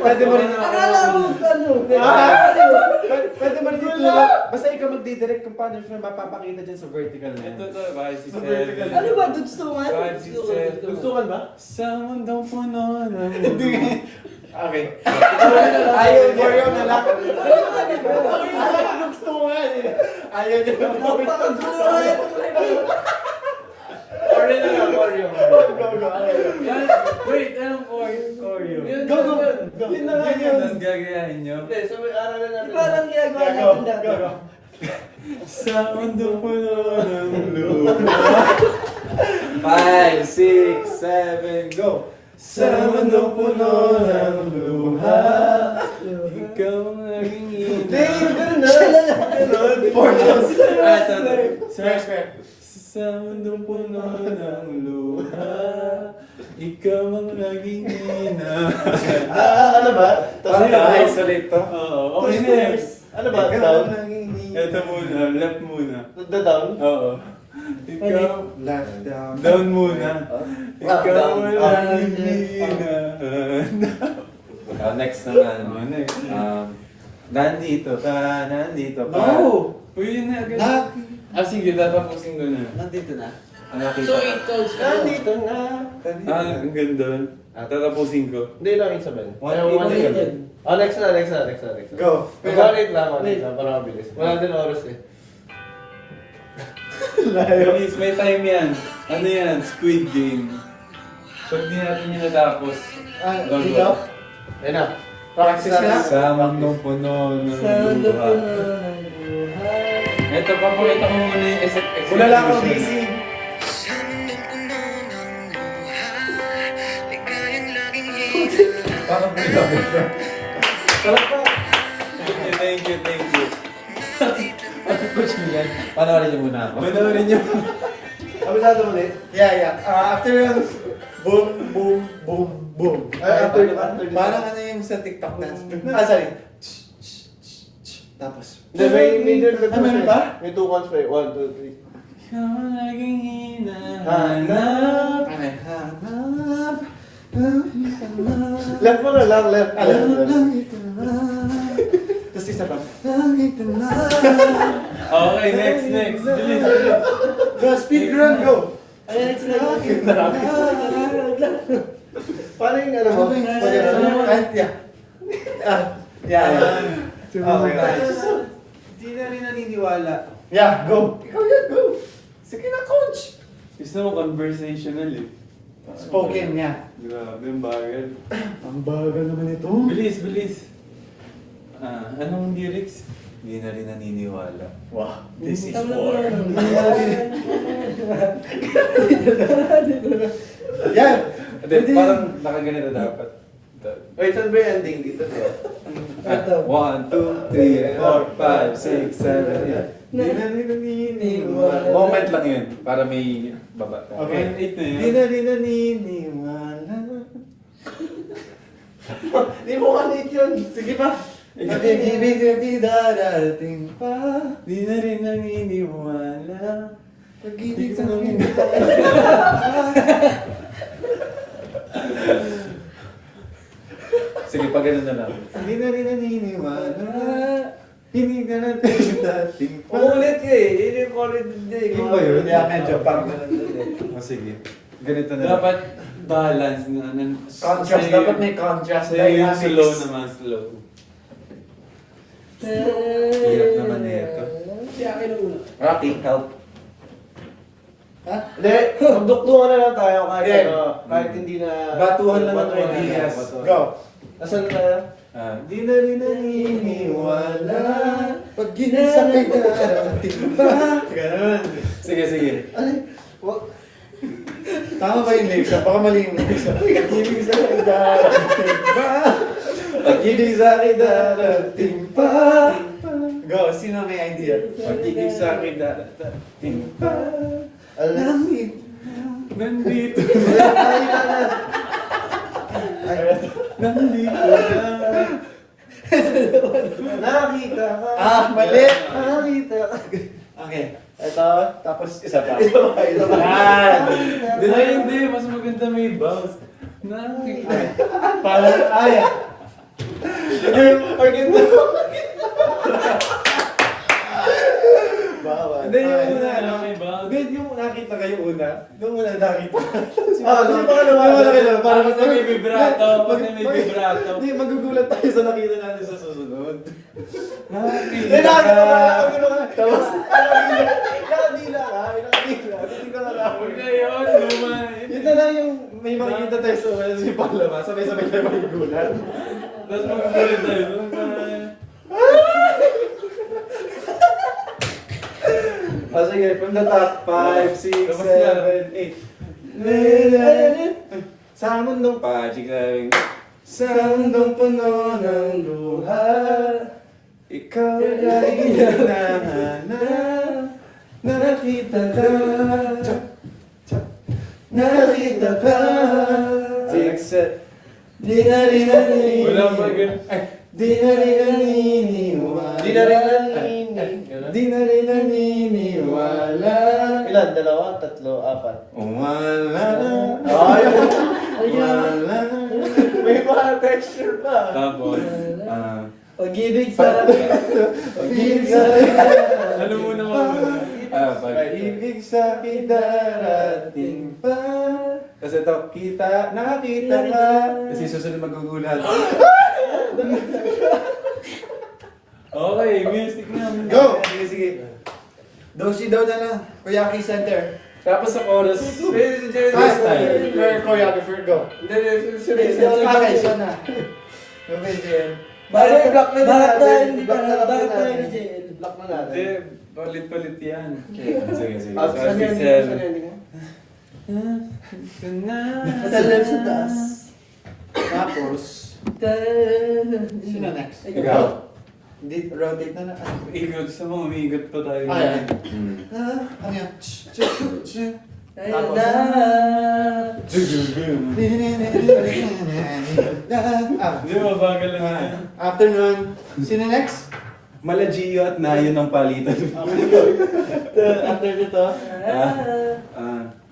[SPEAKER 5] Pwede mo rin.
[SPEAKER 3] akala mo ano?
[SPEAKER 5] Pwede mo rin itulak. Basta ikaw magdidirect kung paano siya mapapakita dyan sa vertical na yan.
[SPEAKER 2] Ito, 5, 6,
[SPEAKER 5] Sa vertical.
[SPEAKER 2] 7.
[SPEAKER 3] Ano ba? Dudstuman?
[SPEAKER 2] 5, 6, 7.
[SPEAKER 4] Nagsukan ba?
[SPEAKER 2] Sa mundong puno ng
[SPEAKER 1] Okay.
[SPEAKER 5] Ayaw choreo na lang.
[SPEAKER 1] Ayaw niya na.
[SPEAKER 3] Napakagulo na itong live.
[SPEAKER 4] Choreo na lang, choreo.
[SPEAKER 2] Wait, anong choreo?
[SPEAKER 4] Go.
[SPEAKER 5] Yun na nga yun.
[SPEAKER 2] Tapos gagayahin nyo.
[SPEAKER 4] Hindi, so may aralan natin.
[SPEAKER 3] Di ba lang ginagawa natin dati?
[SPEAKER 2] Sa mundong puno ng lupa.
[SPEAKER 5] 5, 6, 7, go! Sa mundong puno ng luha.
[SPEAKER 2] Ikaw ang aking
[SPEAKER 4] Hindi,
[SPEAKER 2] ina.
[SPEAKER 4] ganun na. 4 counts.
[SPEAKER 1] Square.
[SPEAKER 2] Sa mundong puno ng luha, ikaw ang naging ina.
[SPEAKER 4] Ano ba?
[SPEAKER 5] Parang
[SPEAKER 4] down?
[SPEAKER 5] na-isolate to.
[SPEAKER 2] Oo, okay na yan.
[SPEAKER 4] Ano ba? Down?
[SPEAKER 2] Ito muna, left muna.
[SPEAKER 4] The down?
[SPEAKER 2] Oo. Ikaw,
[SPEAKER 1] Left down.
[SPEAKER 2] down muna. Ikaw
[SPEAKER 4] down.
[SPEAKER 2] ang naging ina.
[SPEAKER 5] Next naman.
[SPEAKER 2] Next.
[SPEAKER 5] Nandito ka.
[SPEAKER 2] No! Uy, yun na agad. Sige, tatapusin ko na.
[SPEAKER 1] Nandito na.
[SPEAKER 3] So 8 counts ka.
[SPEAKER 4] Nandito na.
[SPEAKER 2] Ang ganda. Tatapusin ko.
[SPEAKER 4] Hindi lang yung sabihin.
[SPEAKER 5] One,
[SPEAKER 3] One
[SPEAKER 4] Next
[SPEAKER 3] minute.
[SPEAKER 4] na.
[SPEAKER 1] Go.
[SPEAKER 4] Wait lang, para mabilis. Wala din oras eh.
[SPEAKER 2] Please, may time yan. Ano yan? Squid Game. Pag di natin yung natapos,
[SPEAKER 1] Dito?
[SPEAKER 4] Ayun na.
[SPEAKER 1] Practice ka na?
[SPEAKER 2] sa mundong puno ng
[SPEAKER 3] Sa mundo
[SPEAKER 2] luha.
[SPEAKER 3] po ng buhay.
[SPEAKER 2] Ito, papakita ko muna yung
[SPEAKER 5] Wala lang ako busy. Parang may gabi pa.
[SPEAKER 2] Thank you.
[SPEAKER 5] Coach mo yan. Panoorin niyo muna ako.
[SPEAKER 2] Manoorin niyo.
[SPEAKER 4] Kabisado mo ulit.
[SPEAKER 1] Yeah. After yung boom.
[SPEAKER 4] After
[SPEAKER 1] Parang ano yung sa TikTok dance. Sorry. Tapos.
[SPEAKER 4] Hindi, may dinagdag
[SPEAKER 1] Ano
[SPEAKER 4] siya.
[SPEAKER 1] ba?
[SPEAKER 4] May 2 counts pa eh. 1, 2, 3.
[SPEAKER 2] Ikaw ang naging hinahanap.
[SPEAKER 1] Okay. Hanap.
[SPEAKER 4] Left mo na lang, left.
[SPEAKER 1] Tapos isa pa.
[SPEAKER 2] Okay, next. Bilis.
[SPEAKER 1] Go, speed run, go.
[SPEAKER 3] Ayan, next na.
[SPEAKER 4] Paano yung ano mo?
[SPEAKER 1] Ano ba yung-
[SPEAKER 4] Pag ano?
[SPEAKER 1] Okay, guys.
[SPEAKER 5] Hindi na rin naniniwala.
[SPEAKER 1] Yeah, go. Ikaw yan, go. Sige na, coach.
[SPEAKER 2] Gusto mo conversational eh.
[SPEAKER 1] Spoken niya.
[SPEAKER 2] Grabe, ang bagal.
[SPEAKER 1] Ang bagal naman ito.
[SPEAKER 2] Bilis. Anong lyrics?
[SPEAKER 5] Hindi na rin naniniwala.
[SPEAKER 1] Wow, this is
[SPEAKER 3] Tama
[SPEAKER 1] war.
[SPEAKER 3] na.
[SPEAKER 1] Yan.
[SPEAKER 5] Hindi, parang nakaganito dapat.
[SPEAKER 4] Wait, saan ba yung ending dito?
[SPEAKER 3] Ito.
[SPEAKER 5] 1, 2, 3, 4, 5, 6, 7, 8. Hindi na rin naniniwala. Moment lang yun, para may baba.
[SPEAKER 1] Okay.
[SPEAKER 2] 1-8 na
[SPEAKER 5] Hindi
[SPEAKER 2] yun.
[SPEAKER 5] na rin naniniwala.
[SPEAKER 4] Hindi mo kanit yun. Sige pa.
[SPEAKER 1] Pag-ibig ay darating pa.
[SPEAKER 5] Hindi na rin naniniwala.
[SPEAKER 1] Pag-ibig
[SPEAKER 5] sa akin. Sige, pag ganun na lang. Hindi na rin naniniwala. Hindi ka natin dating pa.
[SPEAKER 4] Umulit ka eh. Yun yung chorus din.
[SPEAKER 5] Yun ba yun?
[SPEAKER 1] Yeah, medyo pang
[SPEAKER 5] O sige. Ganito na lang.
[SPEAKER 2] Dapat balance nga.
[SPEAKER 1] contrast. Dapat may contrast.
[SPEAKER 2] Sa'yo yung
[SPEAKER 1] Dynamics.
[SPEAKER 2] slow naman, slow.
[SPEAKER 5] Hirap naman nito.
[SPEAKER 6] Si akin ang una.
[SPEAKER 5] Rocky, help.
[SPEAKER 3] Ha?
[SPEAKER 4] Hindi, magduktungan na lang tayo kahit
[SPEAKER 1] Yeah.
[SPEAKER 4] ano, kahit hindi na...
[SPEAKER 5] Batuhan lang ng
[SPEAKER 4] Batuhan
[SPEAKER 5] ideas.
[SPEAKER 4] Batuhan.
[SPEAKER 1] Go.
[SPEAKER 4] Nasaan tayo?
[SPEAKER 5] Di na rin naniniwala.
[SPEAKER 1] Pag-ibig sa akin darating pa. Ganun.
[SPEAKER 5] Sige, sige.
[SPEAKER 1] Tama ba yung lyrics? Baka mali yung lyrics. Pag-ibig sa akin darating pa. Pag-ibig sa akin darating pa. Go, sino may idea?
[SPEAKER 5] Pag-ibig sa akin darating pa.
[SPEAKER 1] Alamig.
[SPEAKER 2] Nandito
[SPEAKER 5] Nandito na.
[SPEAKER 4] Nakakita ka.
[SPEAKER 1] Mali.
[SPEAKER 4] Nakakita ka.
[SPEAKER 1] Okay. Ito, tapos isa pa.
[SPEAKER 4] Ito ba? Ito ba?
[SPEAKER 1] Yan.
[SPEAKER 2] Hindi, mas maganda may bounce. Nakikita.
[SPEAKER 1] Parang,
[SPEAKER 4] Pagkita. Bawal.
[SPEAKER 5] Hindi, yung una,
[SPEAKER 2] Ano may bounce?
[SPEAKER 5] Hindi, yung nakita kayo una. Yung una nakita.
[SPEAKER 4] Kasi baka naman.
[SPEAKER 5] Parang
[SPEAKER 2] Kasi may vibrato, kasi may vibrato.
[SPEAKER 5] Hindi, magugulat tayo sa nakita natin sa susunod.
[SPEAKER 4] Hindi, nakakita ka. Tapos, nakadila ka. Hindi ka na
[SPEAKER 2] Huwag na yun, luman.
[SPEAKER 5] Yun na lang yung may makikita tayo sa si Palama, sabay-sabay tayo magugulat.
[SPEAKER 2] Tapos magkukulit tayo.
[SPEAKER 5] Sige, from the top, 5, 6,
[SPEAKER 2] Tapos na.
[SPEAKER 5] 7, 8. Sa mundong 5, 6, 7, sa mundong puno ng luha, ikaw ay hinahanap. Nakita ka, nakita ka. 6, 7, di na rin naniniwala.
[SPEAKER 2] Wala pa ganun.
[SPEAKER 5] Di na rin naniniwala.
[SPEAKER 4] Di na rin naniniwala.
[SPEAKER 5] Di na rin naniniwala.
[SPEAKER 4] Ilan? 2, 3, 4.
[SPEAKER 5] Wala na.
[SPEAKER 4] Ay!
[SPEAKER 5] Wala na.
[SPEAKER 4] May mga texture pa.
[SPEAKER 2] Tapos,
[SPEAKER 3] Pag-ibig sa akin.
[SPEAKER 5] Pag-ibig sa
[SPEAKER 2] ano muna mo muna?
[SPEAKER 5] pag-ibig sa akin darating pa. Kasi ito, nakakita ka. Kasi susunod magugulat.
[SPEAKER 2] Okay, music na.
[SPEAKER 1] Go!
[SPEAKER 5] Sige, sige.
[SPEAKER 1] Dosi daw na lang. Kuyaki Center.
[SPEAKER 5] Tapos sa chorus,
[SPEAKER 2] Freestyle.
[SPEAKER 1] Choreographer, go.
[SPEAKER 4] Hindi,
[SPEAKER 1] Okay, so na. Okay, Jen.
[SPEAKER 4] Bakit block na
[SPEAKER 3] Bakit
[SPEAKER 4] natin? Block na lang
[SPEAKER 3] bakit
[SPEAKER 4] natin.
[SPEAKER 3] ni JL?
[SPEAKER 4] Block na
[SPEAKER 2] Hindi,
[SPEAKER 4] natin.
[SPEAKER 2] palit-palit yan.
[SPEAKER 5] Sige, sige.
[SPEAKER 4] Ah, saan yan? Saan yan?
[SPEAKER 3] Sa left sa taas.
[SPEAKER 1] Tapos, sino next?
[SPEAKER 5] Ikaw.
[SPEAKER 1] Hindi, rotate na na.
[SPEAKER 2] Ikot, gusto mo umigot pa tayo.
[SPEAKER 1] Ayan.
[SPEAKER 5] Hmm.
[SPEAKER 1] Ano yan?
[SPEAKER 3] Ayun
[SPEAKER 1] Tapos.
[SPEAKER 3] na.
[SPEAKER 2] Hindi, mabagal lang yan.
[SPEAKER 1] After nun, sino next?
[SPEAKER 5] Malagio at Nayo ng palitan.
[SPEAKER 1] After dito,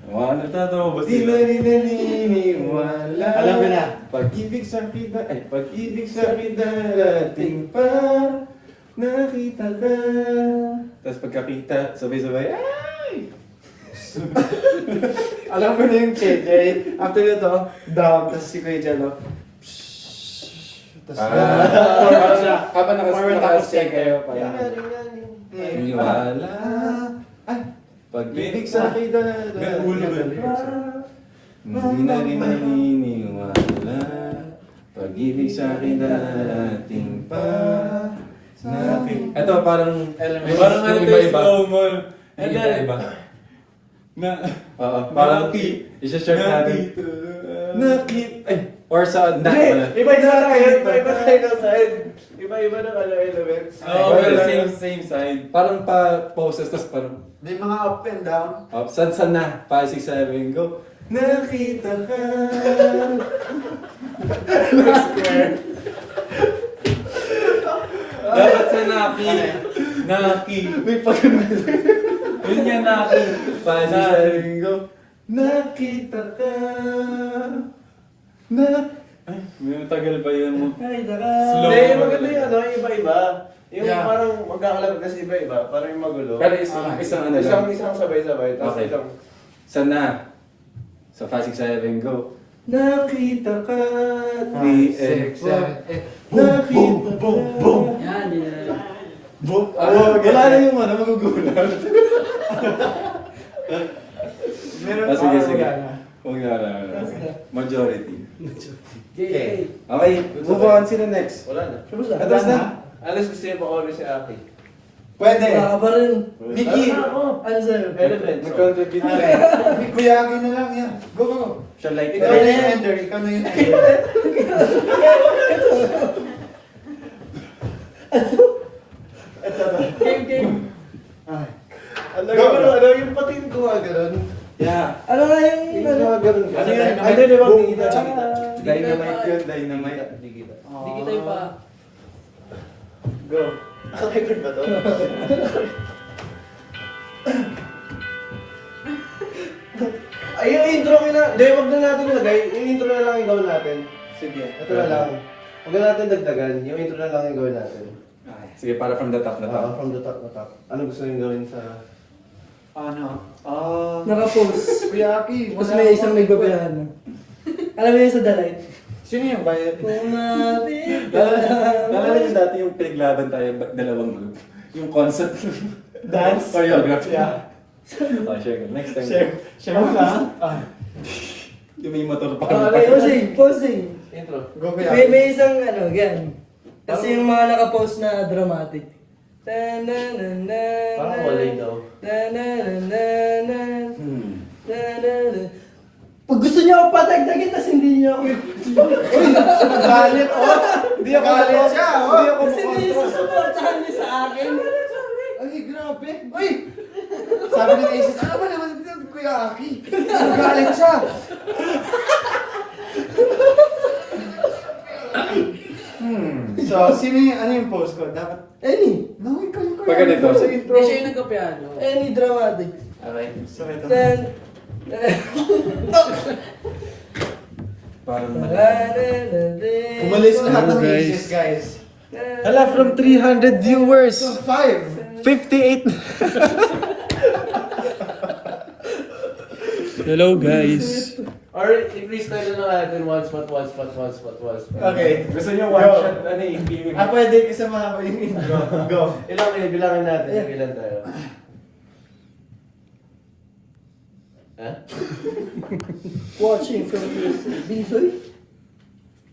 [SPEAKER 2] Natatawa ba
[SPEAKER 5] Di
[SPEAKER 2] sila?
[SPEAKER 5] na rin naniniwala.
[SPEAKER 1] Alam ko na.
[SPEAKER 5] Pag-ibig sa akin darating pa. Nakita ka. Tapos pagkakita, sabay-sabay, ay!
[SPEAKER 1] alam ko na yung KJ. After nito, down, tapos si Kuya Jello.
[SPEAKER 5] Habang nakasya kayo,
[SPEAKER 4] Yan,
[SPEAKER 5] parang
[SPEAKER 4] yan.
[SPEAKER 5] iniwala. Ay, pag-ibig sa akin
[SPEAKER 2] May ulo ba?
[SPEAKER 5] hindi na rin naniniwala. Pag-ibig sa akin darating pa. Ito parang
[SPEAKER 2] Parang ano to yung slow mo.
[SPEAKER 5] Iba-iba.
[SPEAKER 2] Na,
[SPEAKER 5] Oo, parang isa-share natin. Or sa
[SPEAKER 4] Iba-iba tayo. Iba-iba tayo ng side. Iba-iba ng elements.
[SPEAKER 2] Oo, pero same side.
[SPEAKER 5] Parang pa poses, tapos parang
[SPEAKER 1] May mga up and down.
[SPEAKER 5] San na? 5, 6, 7, go. Nakita ka.
[SPEAKER 2] Dapat sa Naki. Naki.
[SPEAKER 5] May pagkakas.
[SPEAKER 2] Yun nga Naki.
[SPEAKER 5] 5, 6, 7, go. Nakita ka. Ay, may matagal pa yun mo.
[SPEAKER 3] Ay, daka.
[SPEAKER 2] Slow.
[SPEAKER 4] Hindi, maganda yung ano, iba-iba. Yung
[SPEAKER 1] Yeah.
[SPEAKER 4] parang magkakalapit kasi iba-iba. Parang yung magulo.
[SPEAKER 5] Pero isang ano lang.
[SPEAKER 4] Isang sabay-sabay. Tapos
[SPEAKER 5] Okay.
[SPEAKER 4] isang...
[SPEAKER 5] San na? So 5, 6, 7, go. Nakita ka. The end. Nakita ka.
[SPEAKER 6] Yan, yan.
[SPEAKER 5] Wala na yung ano, magugulat.
[SPEAKER 1] Meron
[SPEAKER 5] Sige, sige.
[SPEAKER 1] wala na.
[SPEAKER 5] Huwag na. Majority.
[SPEAKER 6] Okay.
[SPEAKER 5] Okay, move on. Sino next?
[SPEAKER 4] Wala na.
[SPEAKER 5] Atas na.
[SPEAKER 4] Alas gusto yung pa-order si Aki.
[SPEAKER 1] Pwede.
[SPEAKER 3] Baka pa rin.
[SPEAKER 1] Mickey.
[SPEAKER 3] Ano sa'yo?
[SPEAKER 4] Elements.
[SPEAKER 5] Nag-contribute na.
[SPEAKER 1] May kuyaki na lang yan. Go, go, go.
[SPEAKER 5] Siya like
[SPEAKER 1] Ikaw na yung ender. Ikaw na yung ender.
[SPEAKER 3] Game, game.
[SPEAKER 4] Ano, yung patingin ko nga ganun.
[SPEAKER 5] Yeah.
[SPEAKER 3] Ano nga yung...
[SPEAKER 4] Yung
[SPEAKER 3] Ano?
[SPEAKER 4] mga ganun.
[SPEAKER 5] Ano yun?
[SPEAKER 4] Ano yun?
[SPEAKER 5] Boom.
[SPEAKER 4] Hindi kita.
[SPEAKER 5] Dynamite yun, dynamite.
[SPEAKER 4] Hindi kita.
[SPEAKER 6] Hindi kita yung pa.
[SPEAKER 4] Go. Record ba to? Ay, yung intro na. Hindi, wag na natin lagay. Yung intro na lang yung gawin natin.
[SPEAKER 5] Sige.
[SPEAKER 4] Ito na lang. Huwag na natin dagdagan. Yung intro na lang yung gawin natin.
[SPEAKER 5] Okay. Sige, para from the top na top.
[SPEAKER 4] From the top na top. Ano gusto nyo gawin sa...
[SPEAKER 1] Ano?
[SPEAKER 3] Naka-post.
[SPEAKER 1] Kuyaki.
[SPEAKER 3] Tapos may isang nagbabayahan na. Alam mo yun sa The Light?
[SPEAKER 1] Sino yung bayad?
[SPEAKER 3] Kumapit.
[SPEAKER 5] Nalala niyo dati yung pinaglaban tayo, dalawang group. Yung concept.
[SPEAKER 1] Dance?
[SPEAKER 5] Choreography.
[SPEAKER 1] Yeah.
[SPEAKER 5] Oh, share. Next time.
[SPEAKER 1] Share mo na.
[SPEAKER 5] Yung may motor pa.
[SPEAKER 3] Posing, posing.
[SPEAKER 4] Intro.
[SPEAKER 1] Go,
[SPEAKER 3] May,
[SPEAKER 1] Kuyaki.
[SPEAKER 3] may isang ano, gan. Kasi yung mga naka-post na dramatic.
[SPEAKER 4] Parang walay daw.
[SPEAKER 3] Pag gusto niyo ako patagdagin, tas hindi niyo ako.
[SPEAKER 1] Galit, oh. Hindi ako galit siya, oh. Hindi ako
[SPEAKER 3] Kasi hindi susuportahan niyo sa akin.
[SPEAKER 1] Ay, grabe. Uy! Sabi ng Aces, ano ba naman ito, Kuya Aki? Galit siya. So, sino yung, ano yung post ko? Dapat,
[SPEAKER 3] Any.
[SPEAKER 1] no, ikaw yung Kuya
[SPEAKER 5] Pag ganito.
[SPEAKER 1] Aki sa intro.
[SPEAKER 6] Hindi siya yung nagkapiano.
[SPEAKER 3] Any dramatic.
[SPEAKER 4] Okay.
[SPEAKER 1] So, ito.
[SPEAKER 3] Then,
[SPEAKER 5] Parang
[SPEAKER 1] Umalis lahat ng Aces, guys.
[SPEAKER 5] Hala, from 300 viewers,
[SPEAKER 1] So, 5.
[SPEAKER 5] 58.
[SPEAKER 2] Hello guys.
[SPEAKER 4] Or i-freestyle na natin once.
[SPEAKER 1] Okay.
[SPEAKER 5] Gusto niyo one
[SPEAKER 1] Go.
[SPEAKER 5] shot, ano yung feeling?
[SPEAKER 1] Pwede kasama ko yung intro. Go.
[SPEAKER 4] Bilangin natin. Ilan tayo? Ha?
[SPEAKER 3] watching from USA. Binsoy?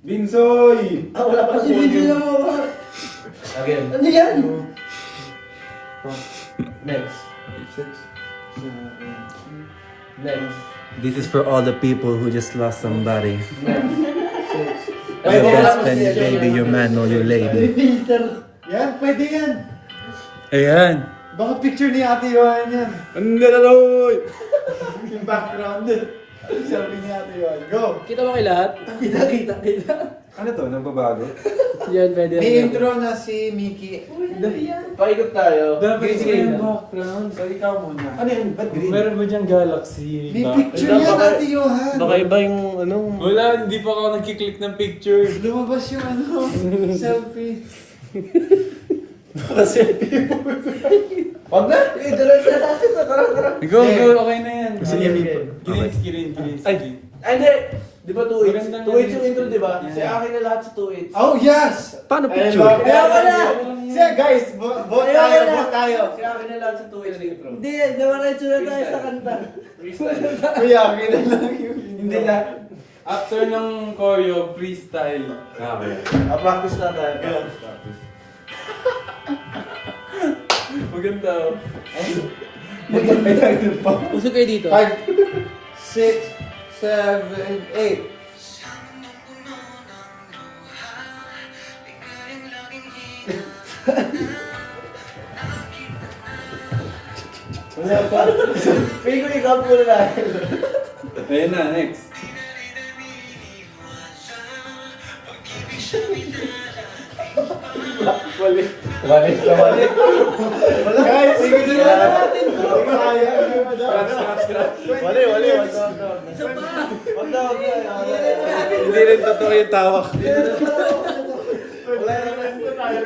[SPEAKER 5] Binsoy!
[SPEAKER 4] Wala pa
[SPEAKER 3] Kasi video lang ako.
[SPEAKER 4] Again.
[SPEAKER 3] Ano yan?
[SPEAKER 4] Next.
[SPEAKER 1] 6, 7,
[SPEAKER 4] Next.
[SPEAKER 5] This is for all the people who just lost somebody.
[SPEAKER 4] Next.
[SPEAKER 5] Your
[SPEAKER 1] Pwede
[SPEAKER 5] best
[SPEAKER 1] yan.
[SPEAKER 5] friend, your baby, your man, or your
[SPEAKER 3] May
[SPEAKER 5] lady.
[SPEAKER 3] filter.
[SPEAKER 1] Yan, pwede yan.
[SPEAKER 2] Ayan.
[SPEAKER 1] Baka picture ni Ate Yohan yan.
[SPEAKER 5] Ang galaroy!
[SPEAKER 1] Yung background. Sabi ni Ate Yohan. Go!
[SPEAKER 6] Kita mo kay lahat?
[SPEAKER 3] Kita.
[SPEAKER 5] Ano to? Nagbabago?
[SPEAKER 6] Yan, pwede.
[SPEAKER 1] May intro na si Mickey.
[SPEAKER 4] Paikot tayo.
[SPEAKER 2] Dapat
[SPEAKER 1] Green
[SPEAKER 2] yung
[SPEAKER 1] na.
[SPEAKER 2] background. So ikaw muna.
[SPEAKER 5] Ano yun? Ba't green?
[SPEAKER 2] Meron ba diyang galaxy?
[SPEAKER 1] May
[SPEAKER 2] Ba-
[SPEAKER 1] picture yan, Ate Yohan.
[SPEAKER 4] Baka iba yung ano.
[SPEAKER 2] Wala, hindi pa ako nagkiklik ng picture.
[SPEAKER 1] Lumabas yung ano, selfie.
[SPEAKER 4] Wag na!
[SPEAKER 3] Diretso na natin. Tara.
[SPEAKER 2] Go, go, okay na yan.
[SPEAKER 5] Gusto niya may...
[SPEAKER 2] Kilins.
[SPEAKER 4] Ay, hindi! Di ba 2-8?
[SPEAKER 2] Maganda nga
[SPEAKER 4] 2-8 yung
[SPEAKER 2] yun.
[SPEAKER 4] intro, di ba?
[SPEAKER 2] Yeah.
[SPEAKER 4] Si akin na lahat sa 2-8.
[SPEAKER 1] Oh, yes!
[SPEAKER 5] Paano
[SPEAKER 4] Ayun
[SPEAKER 5] picture?
[SPEAKER 4] ba?
[SPEAKER 3] Kaya wala.
[SPEAKER 1] Siya, guys, vote
[SPEAKER 3] Ayaw
[SPEAKER 1] tayo,
[SPEAKER 3] na.
[SPEAKER 1] vote tayo.
[SPEAKER 4] Si akin na lahat sa 2-8 na intro.
[SPEAKER 3] Hindi, dimaretso na tayo sa kanta.
[SPEAKER 1] Kuya, akin na lang yung...
[SPEAKER 5] Hindi na.
[SPEAKER 2] After ng choreo, freestyle.
[SPEAKER 5] Okay.
[SPEAKER 4] Practice na tayo. Practice.
[SPEAKER 2] Maganda oh.
[SPEAKER 6] Usog kayo dito.
[SPEAKER 1] 5, 6, 7, 8.
[SPEAKER 4] Wala pa. Pili ko ikaw muna natin.
[SPEAKER 2] Ayun na, next.
[SPEAKER 4] Wali.
[SPEAKER 1] Wala. Guys, sige na lang natin.
[SPEAKER 4] Wali. Wag na.
[SPEAKER 5] Hindi rin totoo yung tawak.
[SPEAKER 4] Wala naman ito tayo.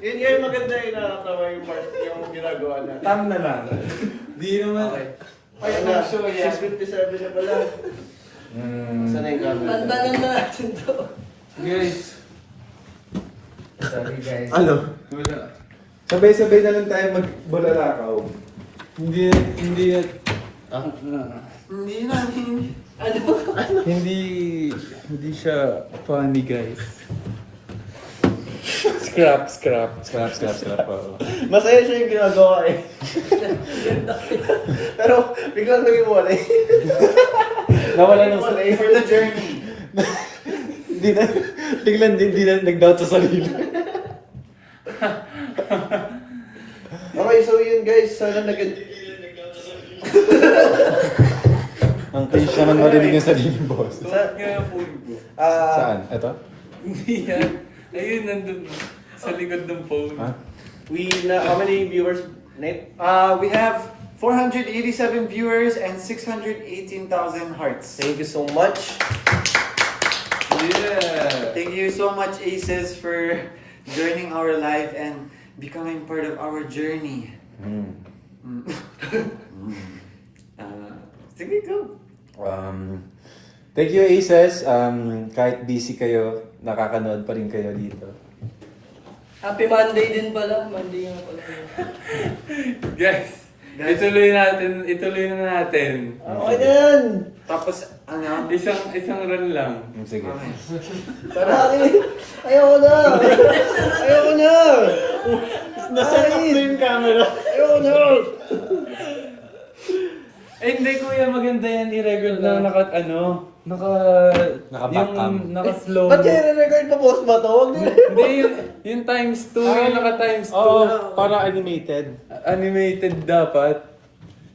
[SPEAKER 4] Yun nga yung maganda yung nakakatawa yung part yung ginagawa na.
[SPEAKER 5] Tam na lang.
[SPEAKER 2] Di naman.
[SPEAKER 4] Ay, na, 6:57 na pala. Saan na yung camera?
[SPEAKER 3] Tantanan na natin to.
[SPEAKER 2] Guys.
[SPEAKER 1] Sorry, guys.
[SPEAKER 5] Ano?
[SPEAKER 2] Wala.
[SPEAKER 5] Sabay-sabay na lang tayo magbulalakaw.
[SPEAKER 2] Hindi.
[SPEAKER 1] Hindi na,
[SPEAKER 2] Hindi siya funny, guys.
[SPEAKER 5] Scrap. Oo.
[SPEAKER 4] Masaya siya yung ginagawa eh. Pero biglang naging wala eh.
[SPEAKER 5] Nawala ng
[SPEAKER 4] Wala
[SPEAKER 1] for the journey.
[SPEAKER 5] Biglang di na nag-doubt sa sarili.
[SPEAKER 4] Okay, so yun guys, sana
[SPEAKER 5] Ang cringe naman marinig yung sarili, boss.
[SPEAKER 2] Bakit kaya po yun?
[SPEAKER 5] Saan? Ito?
[SPEAKER 2] Hindi yan. Ayun, nandun. Sa likod ng phone.
[SPEAKER 5] Ha?
[SPEAKER 4] how many viewers, Nate?
[SPEAKER 1] We have 487 viewers and 618,000 hearts.
[SPEAKER 4] Thank you so much.
[SPEAKER 2] Yeah.
[SPEAKER 1] Thank you so much, Aces, for joining our life and becoming part of our journey. Sige, go.
[SPEAKER 5] Thank you, Aces. Kahit busy kayo, nakakanood pa rin kayo dito.
[SPEAKER 3] Happy Monday din pala. Monday nga pala.
[SPEAKER 2] Guys, ituloy na natin.
[SPEAKER 4] Okay na yan.
[SPEAKER 1] Tapos, ano?
[SPEAKER 2] Isang run lang.
[SPEAKER 5] Sige.
[SPEAKER 1] Okay.
[SPEAKER 4] Bakit? Ayoko na. Ayoko na.
[SPEAKER 1] Naset up na yung camera.
[SPEAKER 4] Ayoko na.
[SPEAKER 2] Eh, hindi kuya, maganda yan i-record na
[SPEAKER 5] Naka-backcam.
[SPEAKER 2] naka-slow.
[SPEAKER 4] Ba't yan record pa boss ba to? Huwag din.
[SPEAKER 2] Hindi, yung times 2, yung naka-times 2.
[SPEAKER 5] Oo, para animated.
[SPEAKER 2] Animated dapat.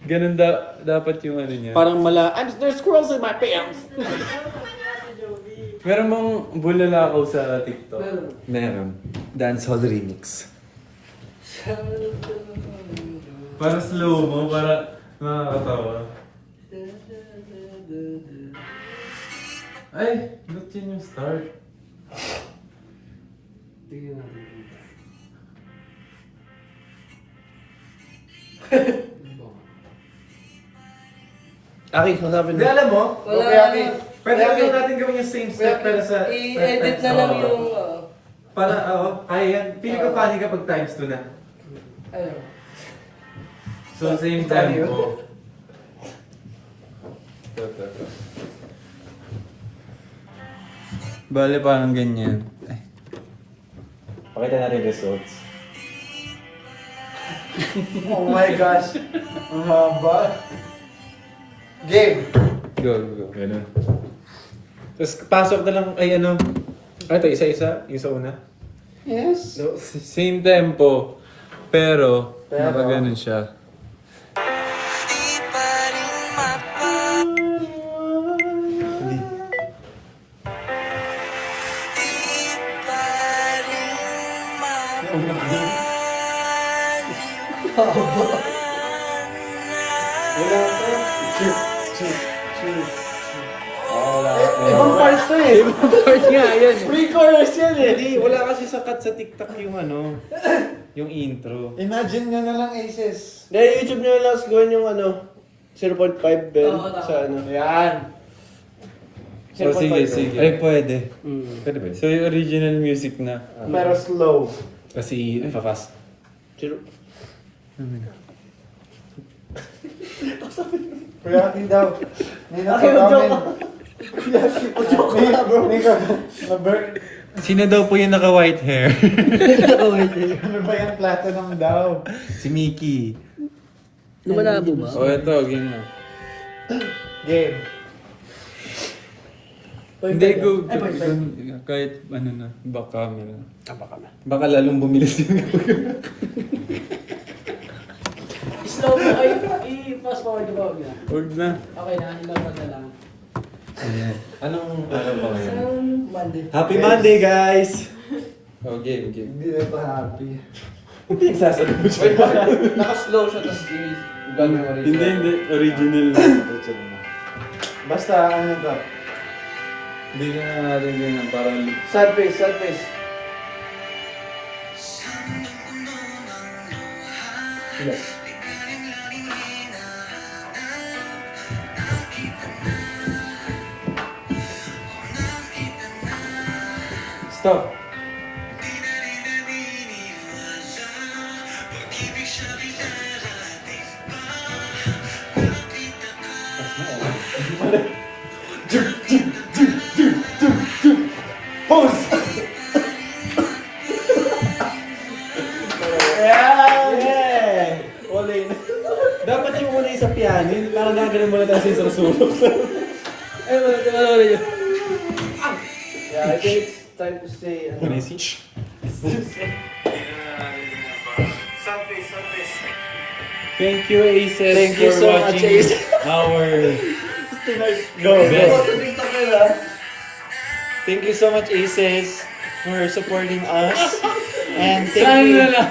[SPEAKER 2] Ganun dapat yung ano niya.
[SPEAKER 5] Parang there's squirrels in my pants.
[SPEAKER 2] Meron bang bulalakaw sa TikTok?
[SPEAKER 5] Meron. Dancehall remix.
[SPEAKER 2] Para slow mo, para nakakatawa. Ay, ba't yun yung start?
[SPEAKER 6] Tingnan natin.
[SPEAKER 4] Aki, masapin
[SPEAKER 5] Hindi, alam mo?
[SPEAKER 3] Wala
[SPEAKER 4] Okay, Aki.
[SPEAKER 3] na.
[SPEAKER 5] Pwede lang natin gawin yung same step pero sa...
[SPEAKER 3] I-edit na lang yung...
[SPEAKER 5] Para, kaya yan. Pili ko funny kapag times 2 na.
[SPEAKER 3] ano.
[SPEAKER 2] So, same tempo. Bale, parang ganyan. Ay.
[SPEAKER 5] Pakita natin results.
[SPEAKER 1] Oh my gosh. Ang haba. Game.
[SPEAKER 2] Go.
[SPEAKER 5] Ganun. Tapos pasok na lang, ito, isa-isa, yung sa una.
[SPEAKER 1] Yes.
[SPEAKER 2] Same tempo, pero nakaganon siya.
[SPEAKER 5] Hindi.
[SPEAKER 4] Ibang part to eh.
[SPEAKER 2] Part nga, yan.
[SPEAKER 4] Pre-chorus yan eh.
[SPEAKER 5] Hindi, wala kasi sa cut sa TikTok yung ano. Yung intro.
[SPEAKER 1] Imagine nyo na lang, Aces.
[SPEAKER 4] Dahil YouTube nyo lang gawin yung 0.5 bell
[SPEAKER 3] Oo, tama.
[SPEAKER 4] sa
[SPEAKER 1] Yan.
[SPEAKER 2] Oh, sige.
[SPEAKER 5] Ay, pwede.
[SPEAKER 6] Mm.
[SPEAKER 5] Pwede ba?
[SPEAKER 2] So yung original music na.
[SPEAKER 1] Pero slow.
[SPEAKER 5] Kasi fast.
[SPEAKER 1] Kuya Akin daw. May nakakamit. May na-burn.
[SPEAKER 5] Sino daw po yung naka-white hair?
[SPEAKER 1] Ano ba yung platinum daw?
[SPEAKER 5] Si Mickey.
[SPEAKER 6] Lumalabo ba?
[SPEAKER 2] Oh, ito, game na.
[SPEAKER 1] Game.
[SPEAKER 2] Hindi, go.
[SPEAKER 3] Ay, point five.
[SPEAKER 2] Kahit ano na, back camera.
[SPEAKER 5] Baka lalong bumilis yun.
[SPEAKER 6] Slow mo ay i-fast forward ba huwag na?
[SPEAKER 2] Huwag na.
[SPEAKER 6] Okay na, ilabas na lang.
[SPEAKER 5] Ayan. Anong araw ba ngayon?
[SPEAKER 3] Isang Monday.
[SPEAKER 5] Happy Monday, guys!
[SPEAKER 2] Oh, game.
[SPEAKER 1] Hindi na ito happy.
[SPEAKER 5] Sasabi mo siya.
[SPEAKER 4] Naka-slow siya, tapos gagawin mo rin
[SPEAKER 2] Hindi. Original.
[SPEAKER 1] Basta ano to?
[SPEAKER 2] Hindi na natin ganyan. Parang
[SPEAKER 4] Sad face, sad face.
[SPEAKER 2] stop.
[SPEAKER 1] Pose!
[SPEAKER 5] Yeah! Olin. Dapat yung una yung sa piano, yung parang gagawin mo na tayo sa isang sulok.
[SPEAKER 6] Ay, wala yun.
[SPEAKER 4] Yeah, I think it's time to say,
[SPEAKER 2] Thank you, Aces,
[SPEAKER 3] Thank you
[SPEAKER 2] for
[SPEAKER 3] so much,
[SPEAKER 2] watching
[SPEAKER 3] Aces.
[SPEAKER 2] our
[SPEAKER 1] Go!
[SPEAKER 2] best.
[SPEAKER 1] Thank you so much, Aces, for supporting us. And thank
[SPEAKER 2] Saan
[SPEAKER 1] you.
[SPEAKER 2] na lang?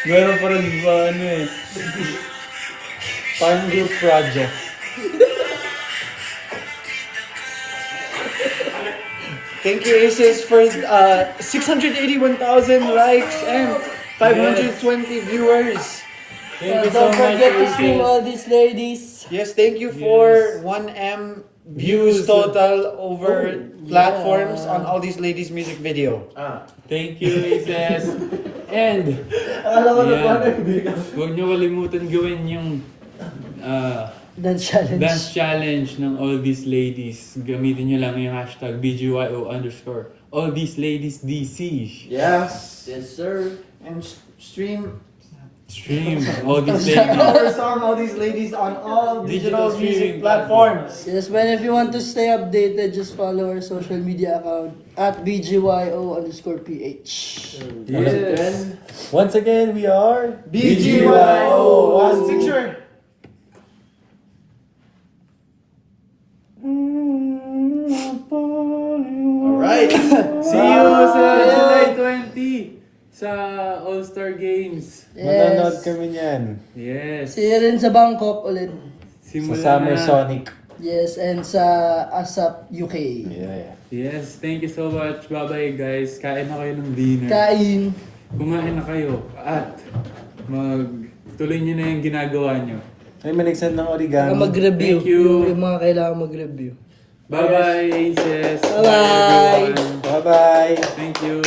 [SPEAKER 2] Meron pa rin ba ano eh? Farm Group Project.
[SPEAKER 1] Thank you, Aces, for 681,000 likes and 520 viewers.
[SPEAKER 2] Thank you so
[SPEAKER 3] Don't
[SPEAKER 2] much,
[SPEAKER 3] forget to stream
[SPEAKER 2] Aces.
[SPEAKER 3] all these ladies.
[SPEAKER 1] Yes, thank you for 1M views total over platforms on all these ladies' music video.
[SPEAKER 2] Thank you, Aces. And,
[SPEAKER 4] Alam ko na
[SPEAKER 2] yan. Huwag niyo kalimutan gawin yung
[SPEAKER 3] Dance challenge.
[SPEAKER 2] dance challenge ng all these ladies. Gamitin niyo lang yung hashtag BGYO_ all these ladies DC.
[SPEAKER 1] Yes.
[SPEAKER 6] Yes, sir.
[SPEAKER 1] And stream
[SPEAKER 2] Stream all these ladies.
[SPEAKER 1] our song, all these ladies on all digital
[SPEAKER 2] Digital
[SPEAKER 1] music
[SPEAKER 2] streaming
[SPEAKER 1] platforms.
[SPEAKER 3] Yes, man, if you want to stay updated, just follow our social media account at BGYO_PH.
[SPEAKER 2] Yes.
[SPEAKER 5] Once again, we are
[SPEAKER 1] BGYO. One picture.
[SPEAKER 4] Alright.
[SPEAKER 2] See you sa July 20 sa All-Star Games.
[SPEAKER 5] Manonood
[SPEAKER 3] Yes.
[SPEAKER 5] kami niyan.
[SPEAKER 2] Yes.
[SPEAKER 3] See you rin sa Bangkok ulit.
[SPEAKER 5] Sa
[SPEAKER 2] Simula
[SPEAKER 5] Summer
[SPEAKER 2] na.
[SPEAKER 5] Sonic.
[SPEAKER 3] Yes, and sa ASAP UK.
[SPEAKER 5] Yeah.
[SPEAKER 2] Yes, thank you so much. Bye-bye guys. Kain na kayo ng dinner.
[SPEAKER 3] Kain.
[SPEAKER 2] Kumain na kayo. At tuloy niyo na yung ginagawa niyo.
[SPEAKER 5] Ay, maligsan ng origami.
[SPEAKER 3] Mag-review.
[SPEAKER 2] Thank you.
[SPEAKER 3] Yung mga kailangan mag-review.
[SPEAKER 2] Bye-bye, Aces.
[SPEAKER 3] Bye-bye.
[SPEAKER 2] everyone.
[SPEAKER 5] Bye-bye!
[SPEAKER 2] Thank you.